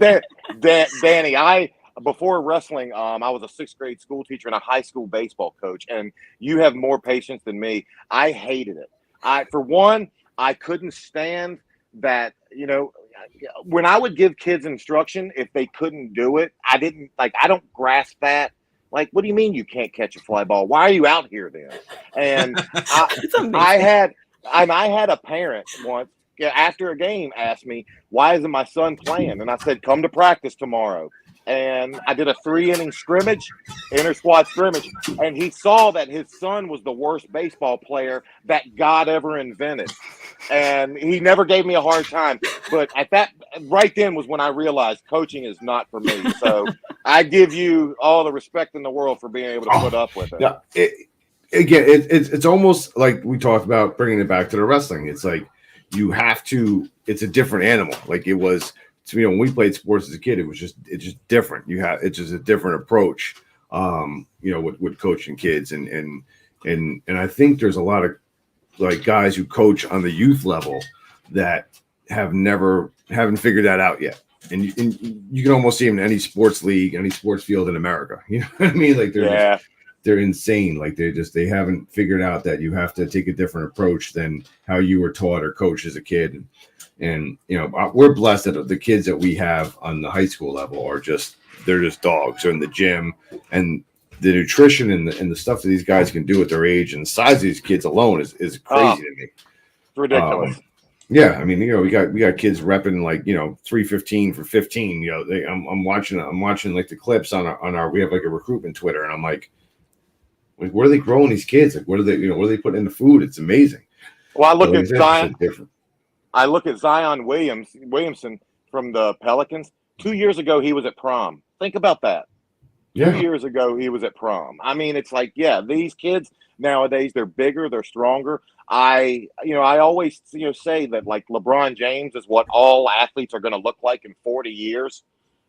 Danny, before wrestling, I was a 6th grade school teacher and a high school baseball coach, and you have more patience than me. I hated it. For one, I couldn't stand that, when I would give kids instruction, if they couldn't do it, I don't grasp that. Like, what do you mean you can't catch a fly ball? Why are you out here then? And I had a parent once after a game asked me, why isn't my son playing? And I said, come to practice tomorrow. And I did a 3-inning scrimmage, inter-squad scrimmage, and he saw that his son was the worst baseball player that God ever invented. And he never gave me a hard time. But right then was when I realized coaching is not for me. So I give you all the respect in the world for being able to put up with it. Yeah, it's almost like we talked about bringing it back to the wrestling. It's like it's a different animal. Like it was, when we played sports as a kid, it's just different. It's just a different approach, with coaching kids. And I think there's a lot of like guys who coach on the youth level that haven't figured that out yet. And you can almost see them in any sports league, any sports field in America. You know what I mean? Like they're insane. Like they haven't figured out that you have to take a different approach than how you were taught or coached as a kid. And you know, we're blessed that the kids that we have on the high school level are they're just dogs. They're in the gym, and the nutrition and the stuff that these guys can do at their age and the size of these kids alone is crazy to me. It's ridiculous. Yeah, I mean, you know, we got kids repping like, you know, 315 for 15. You know, I'm watching like the clips on our we have like a recruitment Twitter, and I'm like, what are they growing these kids? Like, what are they putting in the food? It's amazing. Well, I look at Zion. Different. I look at Zion Williamson from the Pelicans. 2 years ago, he was at prom. Think about that. Yeah. 2 years ago, he was at prom. I mean, it's like, yeah, these kids nowadays, they're bigger, they're stronger. I always, say that like LeBron James is what all athletes are going to look like in 40 years,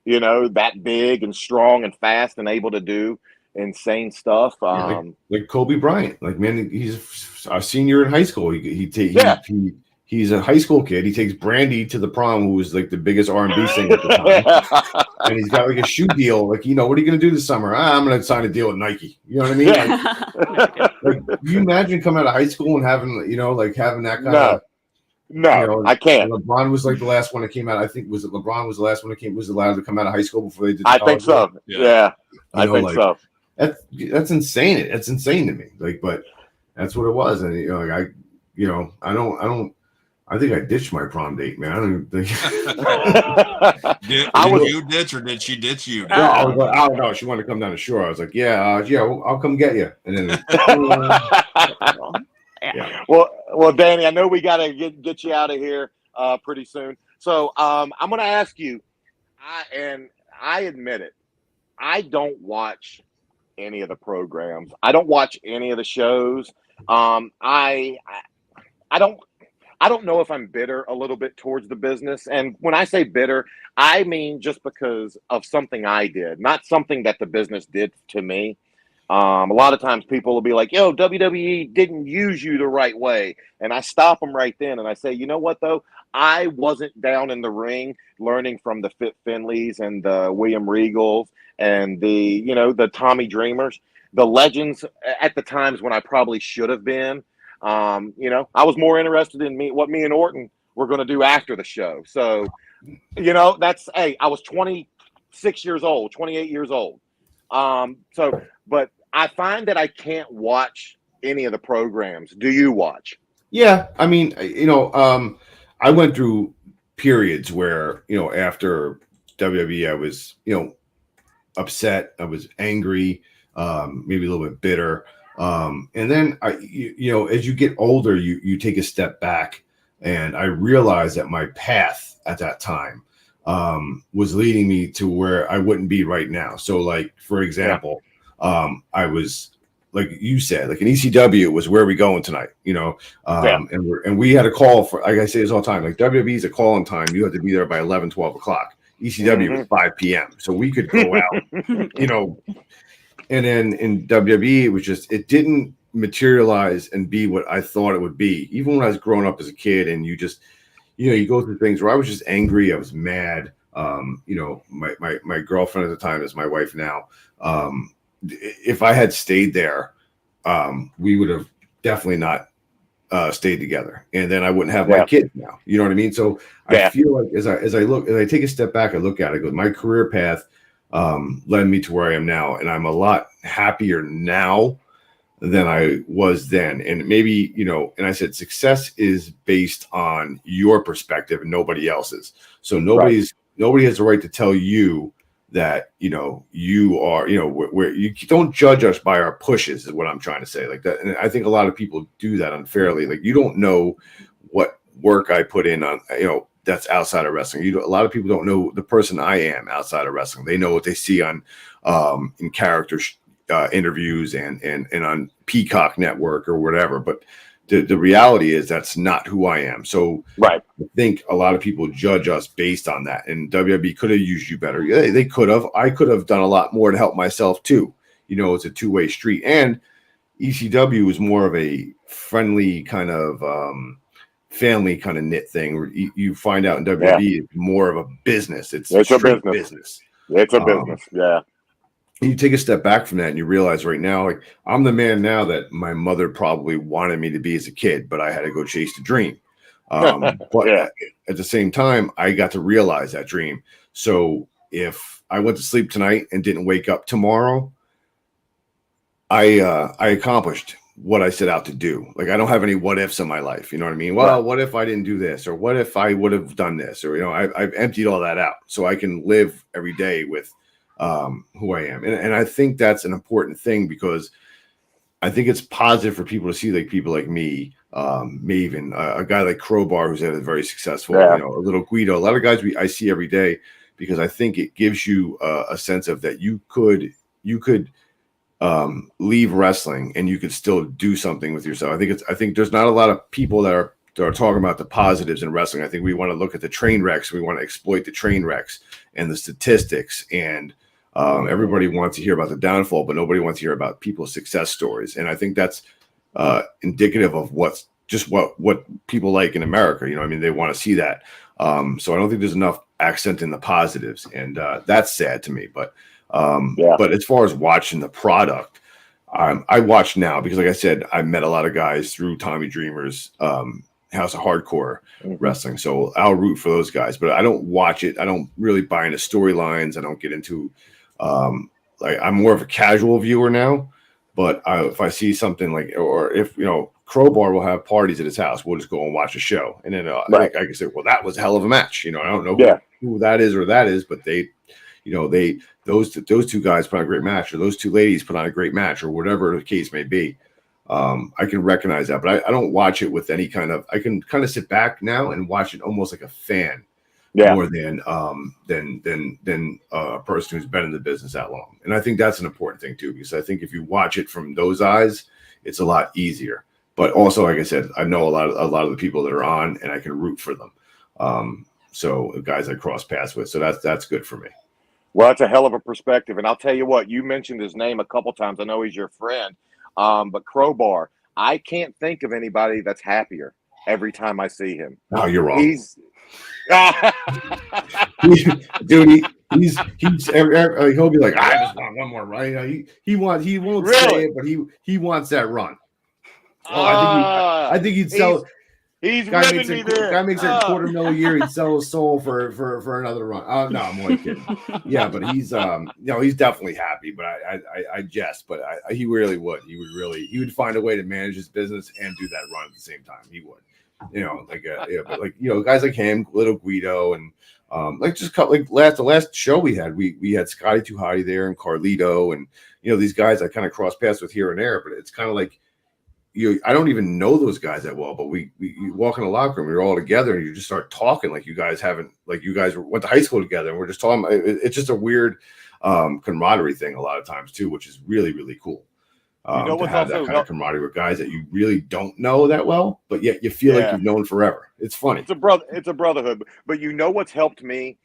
that big and strong and fast and able to do insane stuff. Like Kobe Bryant, like, man, he's a senior in high school. He's a high school kid. He takes Brandy to the prom, who was like the biggest R&B singer at the time. And he's got like a shoe deal. Like, what are you going to do this summer? I'm going to sign a deal with Nike. You know what I mean? Like, you imagine coming out of high school and having, having that kind of. No, I can't. LeBron was like the last one that came out. I think LeBron was the last one that was allowed to come out of high school before they did. I think so. Yeah. I think so. That's insane. It's insane to me. Like, but that's what it was. And I think I ditched my prom date, man. I don't even think. Did you ditch or did she ditch you? No, I was like, oh no, she wanted to come down the shore. I was like, yeah, I'll come get you. And then, yeah. Well, Danny, I know we got to get you out of here pretty soon. So I'm going to ask you, I admit it, I don't watch any of the programs. I don't watch any of the shows. I don't know if I'm bitter a little bit towards the business. And when I say bitter, I mean just because of something I did, not something that the business did to me. A lot of times people will be like, yo, WWE didn't use you the right way. And I stop them right then. And I say, you know what, though? I wasn't down in the ring learning from the Fit Finleys and the William Regals and the Tommy Dreamers, the legends at the times when I probably should have been. I was more interested in what me and Orton were going to do after the show. So, I was 26 years old, 28 years old. But I find that I can't watch any of the programs. Do you watch? Yeah. I mean, I went through periods where, after WWE, I was, upset. I was angry, maybe a little bit bitter. And then as you get older, you take a step back, and I realized that my path at that time was leading me to where I wouldn't be right now. So, like, for example, I was, like you said, like, an ECW was where we going tonight, and we had a call for, like I say this all the time, like WWE is a call-in time. You have to be there by 11, 12 o'clock. ECW was 5 p.m. So we could go out, And then in WWE, it didn't materialize and be what I thought it would be. Even when I was growing up as a kid, and you just, you go through things where I was just angry. I was mad. My girlfriend at the time is my wife now. If I had stayed there, we would have definitely not stayed together. And then I wouldn't have my kids now. You know what I mean? So I feel like as I take a step back, I look at it, I go, my career path led me to where I am now. And I'm a lot happier now than I was then. And maybe, and I said, success is based on your perspective and nobody else's. So nobody has the right to tell you that, you are, where you don't judge us by our pushes is what I'm trying to say, like that. And I think a lot of people do that unfairly. Like, you don't know what work I put in on, that's outside of wrestling. A lot of people don't know the person I am outside of wrestling. They know what they see on in character interviews and on Peacock Network or whatever. But the reality is that's not who I am. So I think a lot of people judge us based on that. And WWE could have used you better. Yeah, they could have. I could have done a lot more to help myself too. It's a two-way street. And ECW is more of a friendly kind of family kind of knit thing, where you find out in WWE it's more of a business. It's a business. It's a business. Yeah. you take a step back from that and you realize right now, like I'm the man now that my mother probably wanted me to be as a kid, but I had to go chase the dream. But Yeah. at the same time, I got to realize that dream. So if I went to sleep tonight and didn't wake up tomorrow, I accomplished what I set out to do. Like I don't have any what ifs in my life. You know what I mean? Well, Right. what if I didn't do this, or what if I would have done this, or I've emptied all that out, so I can live every day with who I am. And I think that's an important thing, because I think it's positive for people to see like people like me, Maven, a guy like Crowbar, who's had a very successful, Yeah. a little Guido, a lot of guys I see every day, because I think it gives you a sense of that you could leave wrestling and you could still do something with yourself. I think there's not a lot of people that are talking about the positives in wrestling. I think we want to look at the train wrecks. We want to exploit the train wrecks and the statistics, and everybody wants to hear about the downfall, but nobody wants to hear about people's success stories. And I think that's indicative of what people like in America. You know, I mean, they want to see that. So I don't think there's enough accent in the positives, and that's sad to me. But but as far as watching the product, I watch now because, like I said, I met a lot of guys through Tommy Dreamer's House of Hardcore Wrestling. So I'll root for those guys, but I don't watch it. I don't really buy into storylines. I don't get into like, I'm more of a casual viewer now. But if I see something like, or if Crowbar will have parties at his house, we'll just go and watch a show, and then I can say, well, that was a hell of a match. I don't know who that is, but they. Those two guys put on a great match, or those two ladies put on a great match, or whatever the case may be. I can recognize that, but I don't watch it with any kind of. I can kind of sit back now and watch it almost like a fan, more than a person who's been in the business that long. And I think that's an important thing too, because I think if you watch it from those eyes, it's a lot easier. But also, like I said, I know a lot of the people that are on, and I can root for them. So guys I cross paths with, so that's good for me. Well, that's a hell of a perspective. And I'll tell you what, you mentioned his name a couple times. I know he's your friend. But Crowbar, I can't think of anybody that's happier every time I see him. No, you're wrong. He's dude, he'll be like, I just want one more run. He won't say it, but he wants that run. I think he'd sell. He's guy ribbing me there. Guy makes a $250,000 a year. He'd sell his soul for another run. Oh no, I'm only kidding. Yeah, but he's he's definitely happy. But I jest. But he really would. He would find a way to manage his business and do that run at the same time. He would. But guys like him, Little Guido, and the last show we had Scotty Too Hotty there, and Carlito, and these guys I kind of cross paths with here and there. But it's kind of like. I don't even know those guys that well, but we walk in the locker room, we're all together, and you just start talking like you guys went to high school together, and we're just talking. It's just a weird camaraderie thing a lot of times too, which is really, really cool. To have that kind of camaraderie with guys that you really don't know that well, but yet you feel like you've known forever. It's funny. It's a brotherhood. But what's helped me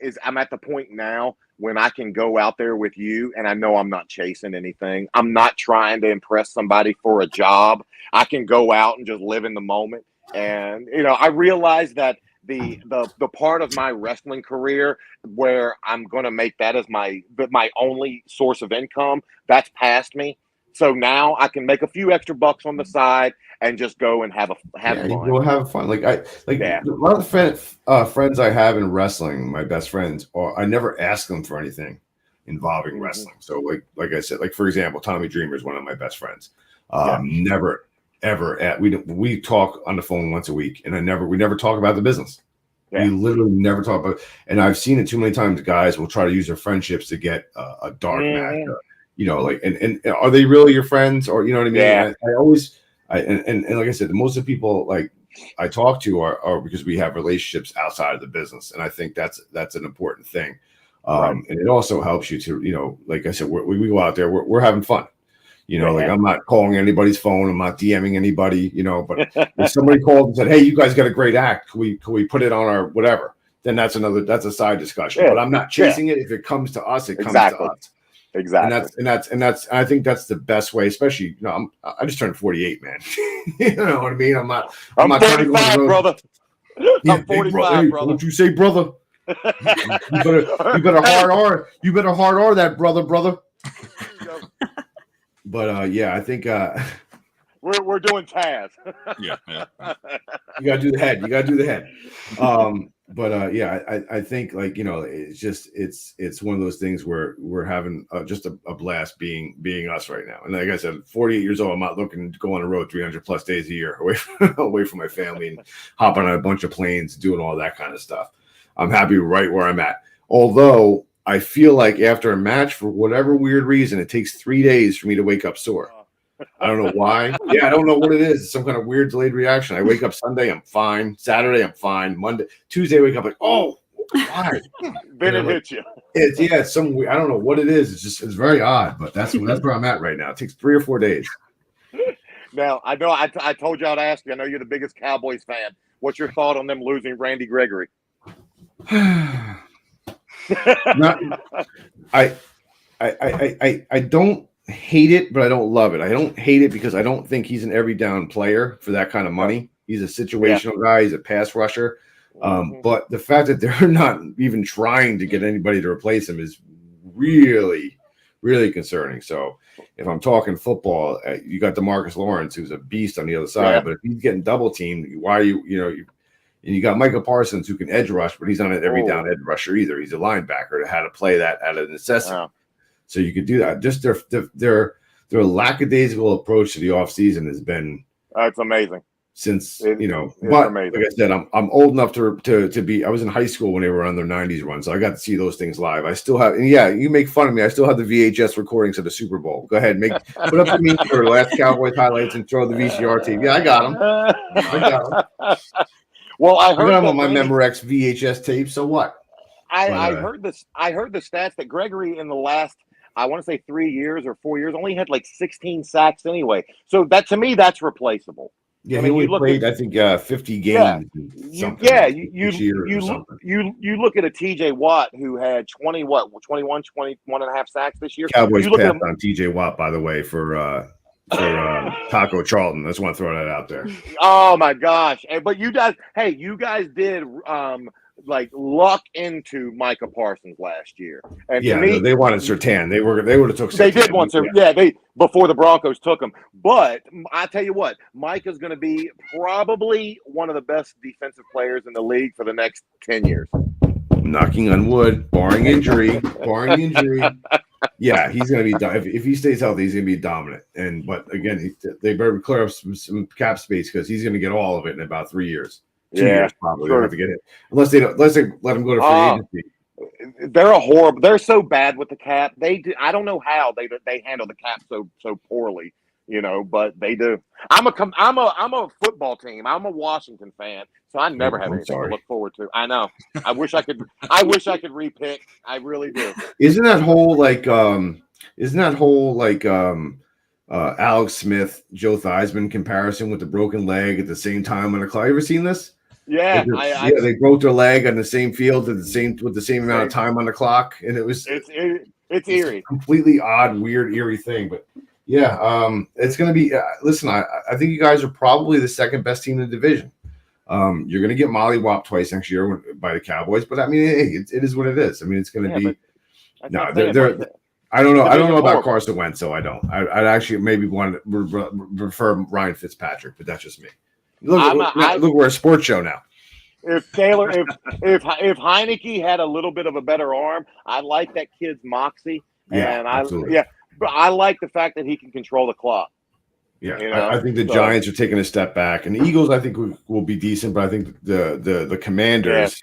is I'm at the point now when I can go out there with you and I know I'm not chasing anything. I'm not trying to impress somebody for a job. I can go out and just live in the moment. And, I realize that the part of my wrestling career where I'm going to make that as my only source of income, that's past me. So now I can make a few extra bucks on the side and just go and have fun. Go have fun. A lot of friends I have in wrestling, my best friends, I never ask them for anything involving wrestling. So like I said, for example, Tommy Dreamer is one of my best friends. Never ever we talk on the phone once a week, and we never talk about the business. Yeah. We literally never talk about, and I've seen it too many times. Guys will try to use their friendships to get a dark match. And are they really your friends, or you know what I mean? Yeah. I always, and like I said, most of the people like I talk to are because we have relationships outside of the business, and I think that's an important thing. And it also helps you to, like I said, we go out there, we're having fun. I'm not calling anybody's phone, I'm not DMing anybody, but if somebody called and said, hey, you guys got a great act, can we put it on our whatever? Then that's a side discussion. But I'm not chasing it. If it comes to us, it comes to us. Exactly. And I think that's the best way, especially, I just turned 48, man. You know what I mean? I'm not 45, brother. Yeah, I'm 45, hey, brother. Don't you say brother? You better hard R that brother. But yeah, I think we're doing Taz. Yeah. you gotta do the head. But yeah, I think, like, you know, it's just it's one of those things where we're having just a blast being us right now. And like I said, 48 years old, I'm not looking to go on the road 300 plus days a year away from my family and hopping on a bunch of planes, doing all that kind of stuff. I'm happy right where I'm at. Although I feel like after a match, for whatever weird reason, it takes 3 days for me to wake up sore. I don't know why. Yeah, I don't know what it is. It's some kind of weird delayed reaction. I wake up Sunday, I'm fine. Saturday, I'm fine. Monday, Tuesday, I wake up like, oh, why? Then it hits you. It's some weird, I don't know what it is. It's very odd, but that's where I'm at right now. It takes 3 or 4 days. Now, I know I told you I'd ask you. I know you're the biggest Cowboys fan. What's your thought on them losing Randy Gregory? I don't hate it, but I don't love it. I don't hate it because I don't think he's an every down player for that kind of money. He's a situational guy. He's a pass rusher. But the fact that they're not even trying to get anybody to replace him is really, really concerning. So if I'm talking football, you got DeMarcus Lawrence, who's a beast on the other side. But if he's getting double teamed, why are you and you got Micah Parsons, who can edge rush, but he's not an every down edge rusher either. He's a linebacker that had to play that out of necessity. So you could do that. Just their lackadaisical approach to the offseason has been that's amazing. Since but amazing. Like I said, I'm old enough to be. I was in high school when they were on their 90s run, so I got to see those things live. I still have, and yeah, you make fun of me. I still have the VHS recordings of the Super Bowl. Go ahead, put up the me for last Cowboys highlights and throw the VCR tape. Yeah, I got them. Well, I heard them on my Memorex VHS tape. So what? I heard this. I heard the stats that Gregory in the last, I want to say 3 years or 4 years, only had like 16 sacks anyway. So that, to me, that's replaceable. Yeah, he only played, I think, 50 games. You look at a TJ Watt who had 21 and a half sacks this year. Cowboys passed on TJ Watt, by the way, for Taco Charlton. I just want to throw that out there. Oh my gosh! But you guys did like luck into Micah Parsons last year, and yeah, to me, they wanted Surtain. They would have took. Surtain. They did want to, they before the Broncos took him. But I tell you what, Micah's going to be probably one of the best defensive players in the league for the next 10 years. Knocking on wood, barring injury. Yeah, he's going to be if he stays healthy, he's going to be dominant. But again, they better clear up some cap space because he's going to get all of it in about 3 years. 2 years probably. Sure. Have to get it unless they let him go to free agency. They're so bad with the cap. I don't know how they handle the cap so poorly, but they do. I'm a football team. I'm a Washington fan, so I never have anything to look forward to. I know. I wish I could repick. I really do. Isn't that whole Alex Smith, Joe Theismann comparison with the broken leg at the same time on the clock? You ever seen this? Yeah, they broke their leg on the same field with the same amount of time on the clock, and it's eerie, completely odd, weird, eerie thing. But yeah, it's going to be. Listen, I think you guys are probably the second best team in the division. You're going to get mollywopped twice next year by the Cowboys, but I mean, hey, it is what it is. I mean, it's going to be. No, they're. I don't know. I don't know about Carson Wentz, so I don't. I'd actually maybe want to prefer Ryan Fitzpatrick, but that's just me. Look, we're a sports show now. If Heineke had a little bit of a better arm, I like that kid's moxie. Yeah, absolutely. But I like the fact that he can control the clock. Yeah, I think the Giants are taking a step back, and the Eagles I think will be decent, but I think the Commanders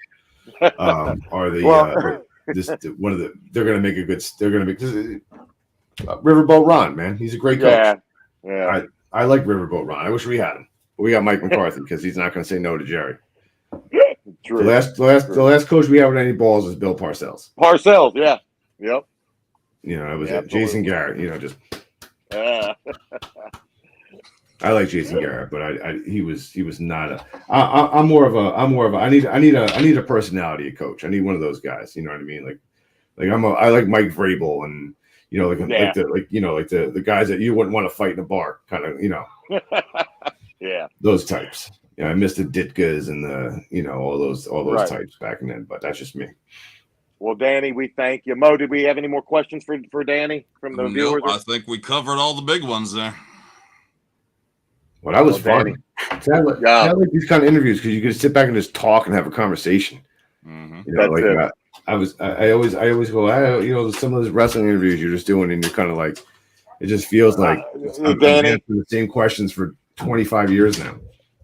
are the one of the. They're going to make a good. They're going to make Riverboat Ron, man. He's a great coach. Yeah. I like Riverboat Ron. I wish we had him. But we got Mike McCarthy because he's not going to say no to Jerry. True. The last coach we have with any balls is Bill Parcells. Yeah. Yep. It was Jason Garrett. Just. I like Jason Garrett, but he was not a. I'm more of a. I need a personality coach. I need one of those guys. You know what I mean? I like Mike Vrabel and the guys that you wouldn't want to fight in a bar, kind of. Yeah. Those types. I missed the Ditkas and the all those Right. types back in then. But that's just me. Well, Danny, we thank you. Mo, did we have any more questions for Danny from the Nope, viewers? I think we covered all the big ones there. Well, that was Well, fun. Danny. See, I like these kind of interviews because you can sit back and just talk and have a conversation. Mm-hmm. That's it. I always go, some of those wrestling interviews you're just doing, and you're kind of like, it just feels like I'm Danny, answering the same questions for 25 years now.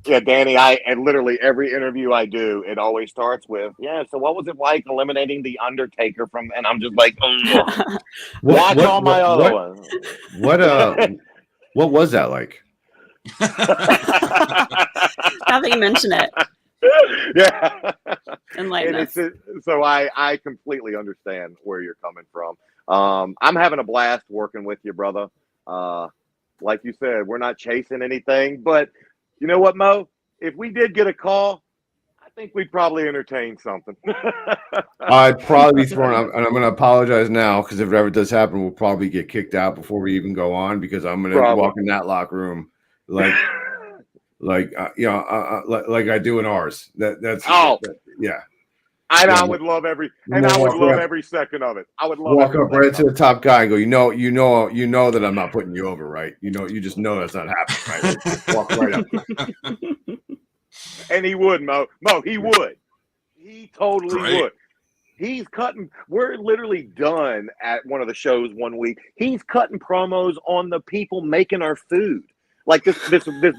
yeah, Danny, and literally every interview I do, it always starts with, so what was it like eliminating the Undertaker from? And I'm just like, watch all my other ones. What was that like? Now that you mention it, Yeah. enlighten And us. so I completely understand where you're coming from. I'm having a blast working with you, brother. Like you said, we're not chasing anything, but you know what, Mo? If we did get a call, I think we'd probably entertain something. I'd probably be thrown out, and I'm going to apologize now because if it ever does happen, we'll probably get kicked out before we even go on because I'm going to walk in that locker room like I do in ours. That's yeah. And I would love every second of it. I would love walk up right to the top guy and go, you know that I'm not putting you over, right? You just know that's not happening, right? Just walk right up. And he would, Mo. He would. He totally would. He's cutting. We're literally done at one of the shows one week. He's cutting promos on the people making our food. Like this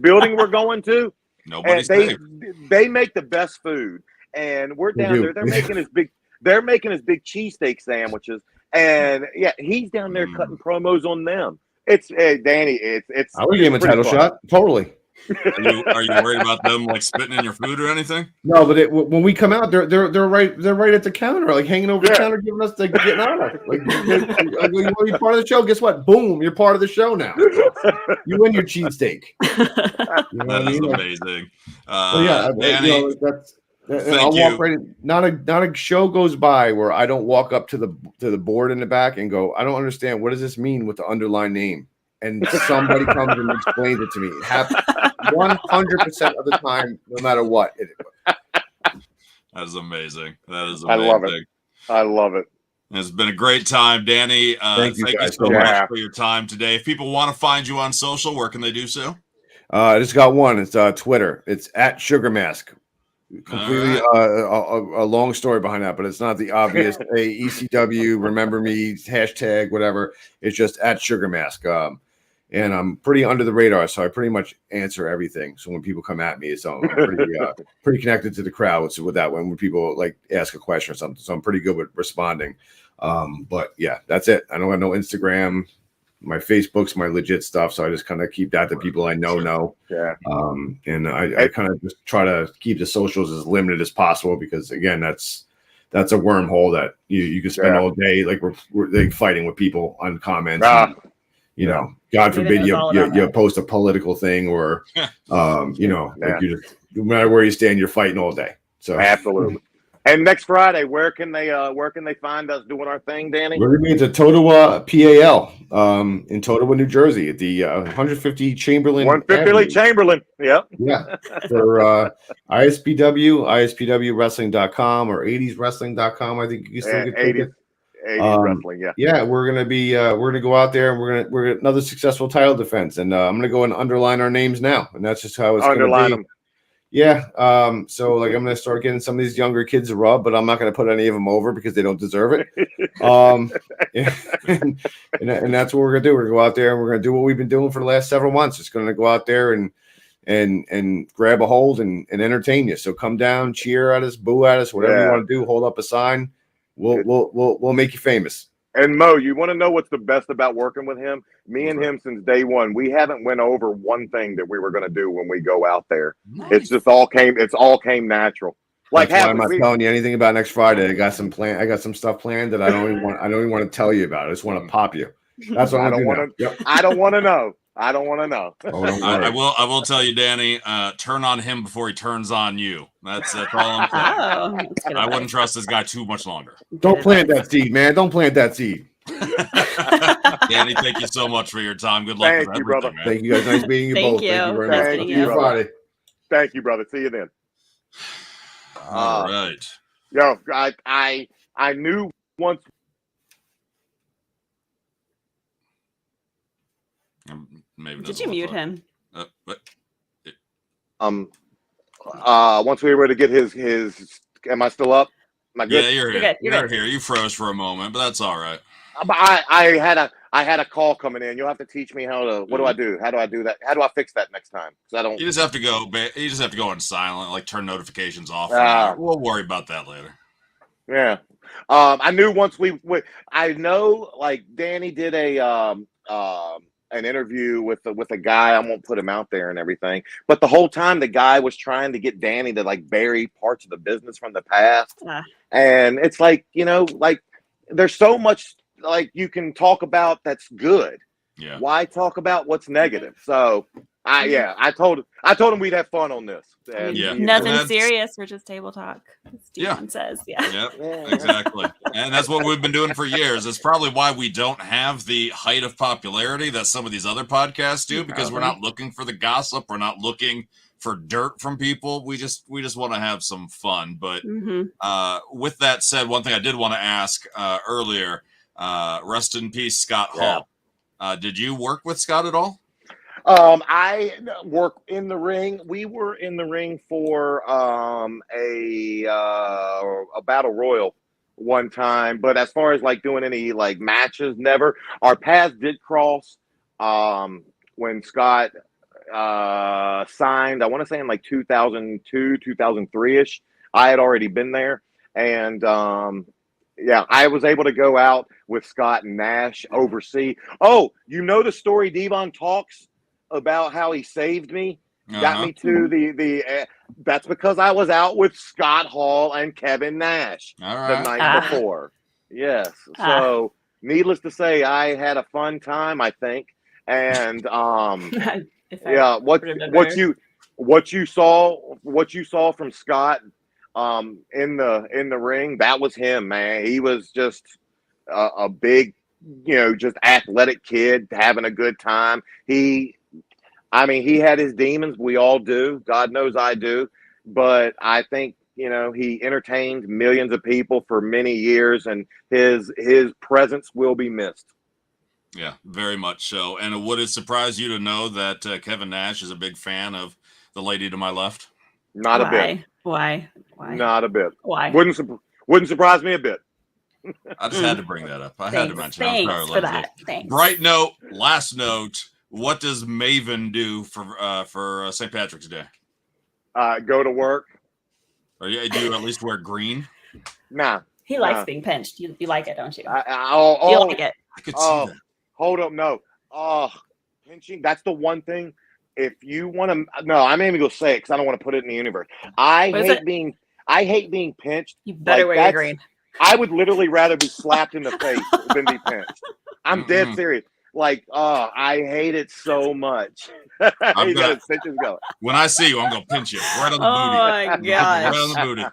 building we're going to. Nobody's they make the best food. And we're down there. They're making his big cheesesteak sandwiches. And he's down there cutting promos on them. It's Danny. It's. I would give him a title shot. Totally. Are you worried about them like spitting in your food or anything? No, but when we come out, they're right at the counter, like hanging over the counter, giving us the getting on us. Like you want to be part of the show? Guess what? Boom, you're part of the show now. You win your cheesesteak. That is amazing. Danny, I'll walk right in. Not a show goes by where I don't walk up to the board in the back and go, I don't understand. What does this mean with the underlying name? And somebody comes and explains it to me. It happens 100% of the time, no matter what. That is amazing. That is amazing. I love it. It's been a great time, Danny. Thank you so much for your time today. If people want to find you on social, where can they do so? I just got one. It's Twitter. It's at Sugar Mask. Completely a long story behind that, but it's not the obvious ECW, remember me, hashtag, whatever. It's just at Sugar Mask. And I'm pretty under the radar, so I pretty much answer everything. So when people come at me, so I'm pretty connected to the crowd with that when people like ask a question or something. So I'm pretty good with responding. But yeah, that's it. I don't have no Instagram. My Facebook's my legit stuff, so I just kind of keep that to people I know. Yeah. And I kind of just try to keep the socials as limited as possible because again, that's a wormhole that you can spend all day like we're like fighting with people on comments. God forbid you post a political thing or like you just no matter where you stand, you're fighting all day. So absolutely. And next Friday, where can they find us doing our thing, Danny? We're gonna be at the Totowa PAL in Totowa, New Jersey, at the 150 Chamberlain. 150 Chamberlain. Yep. Yeah. For ISPW, ISPWwrestling.com or 80swrestling.com. I think you can still get tickets. 80s wrestling, yeah. Yeah, we're gonna go out there and we're gonna another successful title defense, and I'm gonna go and underline our names now, and that's just how it's underline gonna be. Them. Yeah. So like I'm gonna start getting some of these younger kids a rub, but I'm not gonna put any of them over because they don't deserve it. And that's what we're gonna do. We're gonna go out there and we're gonna do what we've been doing for the last several months. Just gonna go out there and grab a hold and entertain you. So come down, cheer at us, boo at us, whatever you want to do. Hold up a sign. We'll make you famous. And Mo, you want to know what's the best about working with him? Me and him since day one, we haven't went over one thing that we were going to do when we go out there. Nice. It's all came natural. Like I'm not telling you anything about next Friday. I got some stuff planned that I don't even want to tell you about. I just want to pop you. That's what I don't want to. I don't want to know. I don't want to know. I will tell you, Danny. Turn on him before he turns on you. That's all I'm saying. I wouldn't trust this guy too much longer. Don't plant that seed, man. Don't plant that seed. Danny, thank you so much for your time. Good luck with everything, brother. Man. Thank you guys. Nice meeting you both. Thank you very much. See you Friday. Thank you, brother. See you then. All right. Yo, I knew once. Maybe Did you mute him? But Once we were to get his. Am I still up? Am I good? yeah, you're You're here. good, you're You're good. here. You froze for a moment, but that's all right. I had a call coming in. You'll have to teach me how to. What do I do? How do I do that? How do I fix that next time? Because I don't. You just have to go. You just have to go on silent, like turn notifications off. Ah. We'll worry about that later. Yeah. I knew once I know like Danny did an interview with a guy. I won't put him out there and everything, but the whole time the guy was trying to get Danny to like bury parts of the business from the past. And it's like, like there's so much like you can talk about that's good. Yeah. Why talk about what's negative? So I told him we'd have fun on this. And Yeah. Nothing That's- serious. We're just table talk. As Yeah. Devon says. Yeah. Yep, exactly. And that's what we've been doing for years. It's probably why we don't have the height of popularity that some of these other podcasts do, because we're not looking for the gossip. We're not looking for dirt from people. We just want to have some fun. But with that said, one thing I did want to ask earlier, rest in peace, Scott Hall. Did you work with Scott at all? I work in the ring. We were in the ring for a battle royal one time, but as far as like doing any like matches, never. Our paths did cross when Scott signed. I want to say in like 2002, 2003 ish. I had already been there, and I was able to go out with Scott and Nash oversee. Oh, the story Devon talks about how he saved me, got me to the that's because I was out with Scott Hall and Kevin Nash the night before. Yes. So needless to say, I had a fun time, I think. And what you saw from Scott in the ring, that was him, man. He was just a big, just athletic kid having a good time. He had his demons. We all do. God knows I do. But I think, he entertained millions of people for many years, and his presence will be missed. Yeah, very much so. And would it surprise you to know that Kevin Nash is a big fan of the lady to my left? Not a bit. Why? Not a bit. Why? Wouldn't surprise me a bit. I just had to bring that up. I had to mention. Thanks for that. Thanks. Bright note. Last note. What does Maven do for St. Patrick's Day? Go to work. Or do you at least wear green? Nah. He likes being pinched. You like it, don't you? You like it. I could see that. Hold up, no. Pinching. That's the one thing. If you want to, no, I'm not even gonna say it because I don't want to put it in the universe. I hate being pinched. You better wear your green. I would literally rather be slapped in the face than be pinched. I'm dead serious. Like, I hate it so much. You got stitches going. When I see you, I'm gonna pinch you right on the booty. Oh my gosh. Right on the booty.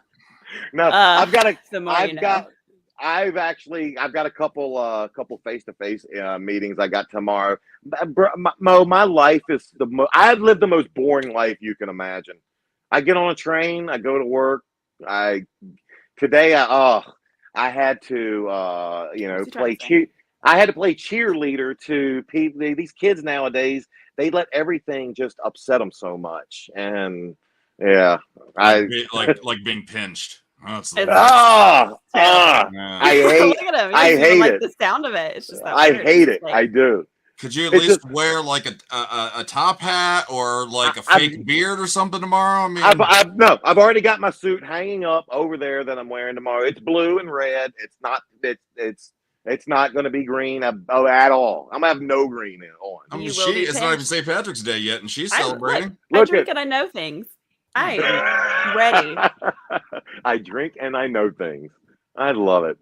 No, I've got a couple face-to-face meetings I got tomorrow. Mo, my life is I've lived the most boring life you can imagine. I get on a train, I go to work. Today I had to play I had to play cheerleader to people. These kids nowadays, they let everything just upset them so much, and like being pinched. I hate. Look at him. I hate it. The sound of it. It's just that I weird. hate it. Like, I do. Could you at least wear like a top hat or like a fake beard or something tomorrow? I mean, I've already got my suit hanging up over there that I'm wearing tomorrow. It's blue and red. It's not going to be green at all. I'm gonna have no green on. I mean, it's not even St. Patrick's Day yet, and she's celebrating. I drink and I know things. I am ready. I drink and I know things. I love it.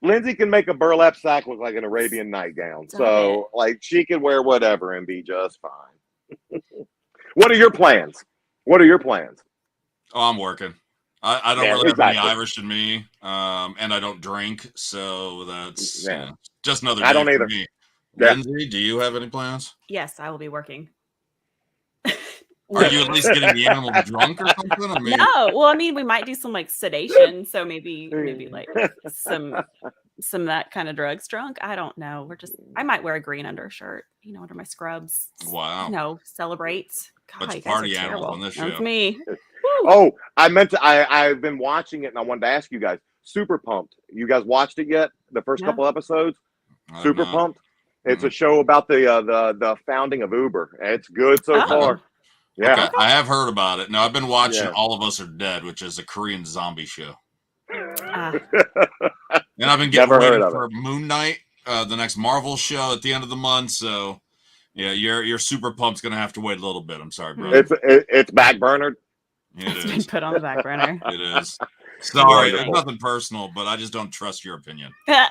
Lindsay can make a burlap sack look like an Arabian nightgown. So, like, she can wear whatever and be just fine. What are your plans? Oh, I'm working. I don't really have any Irish in me, and I don't drink, so that's just another day. I don't for either. Me. Lindsay, do you have any plans? Yes, I will be working. Are you at least getting the animal drunk or something? I mean, No, well, I mean, we might do some like sedation, so maybe like some of that kind of drugs drunk. I don't know. I might wear a green undershirt, under my scrubs. wow. Celebrate. God, Bunch you of guys are party animals terrible. on this That's show. me. Oh, I've been watching it, and I wanted to ask you guys. Super Pumped. You guys watched it yet? The first No. couple episodes. I have Super not. Pumped. It's a show about the founding of Uber. It's good so Oh. far. Yeah. Okay, I have heard about it. No, I've been watching Yeah. All of Us Are Dead, which is a Korean zombie show. Ah. And I've been getting Never heard ready of for Moon Knight, the next Marvel show at the end of the month. So, yeah, your Super Pump's gonna have to wait a little bit. I'm sorry, brother. It's backburnered. It's It been is. put on the back burner. It is. Sorry, there's Wonderful. nothing personal, but I just don't trust your opinion.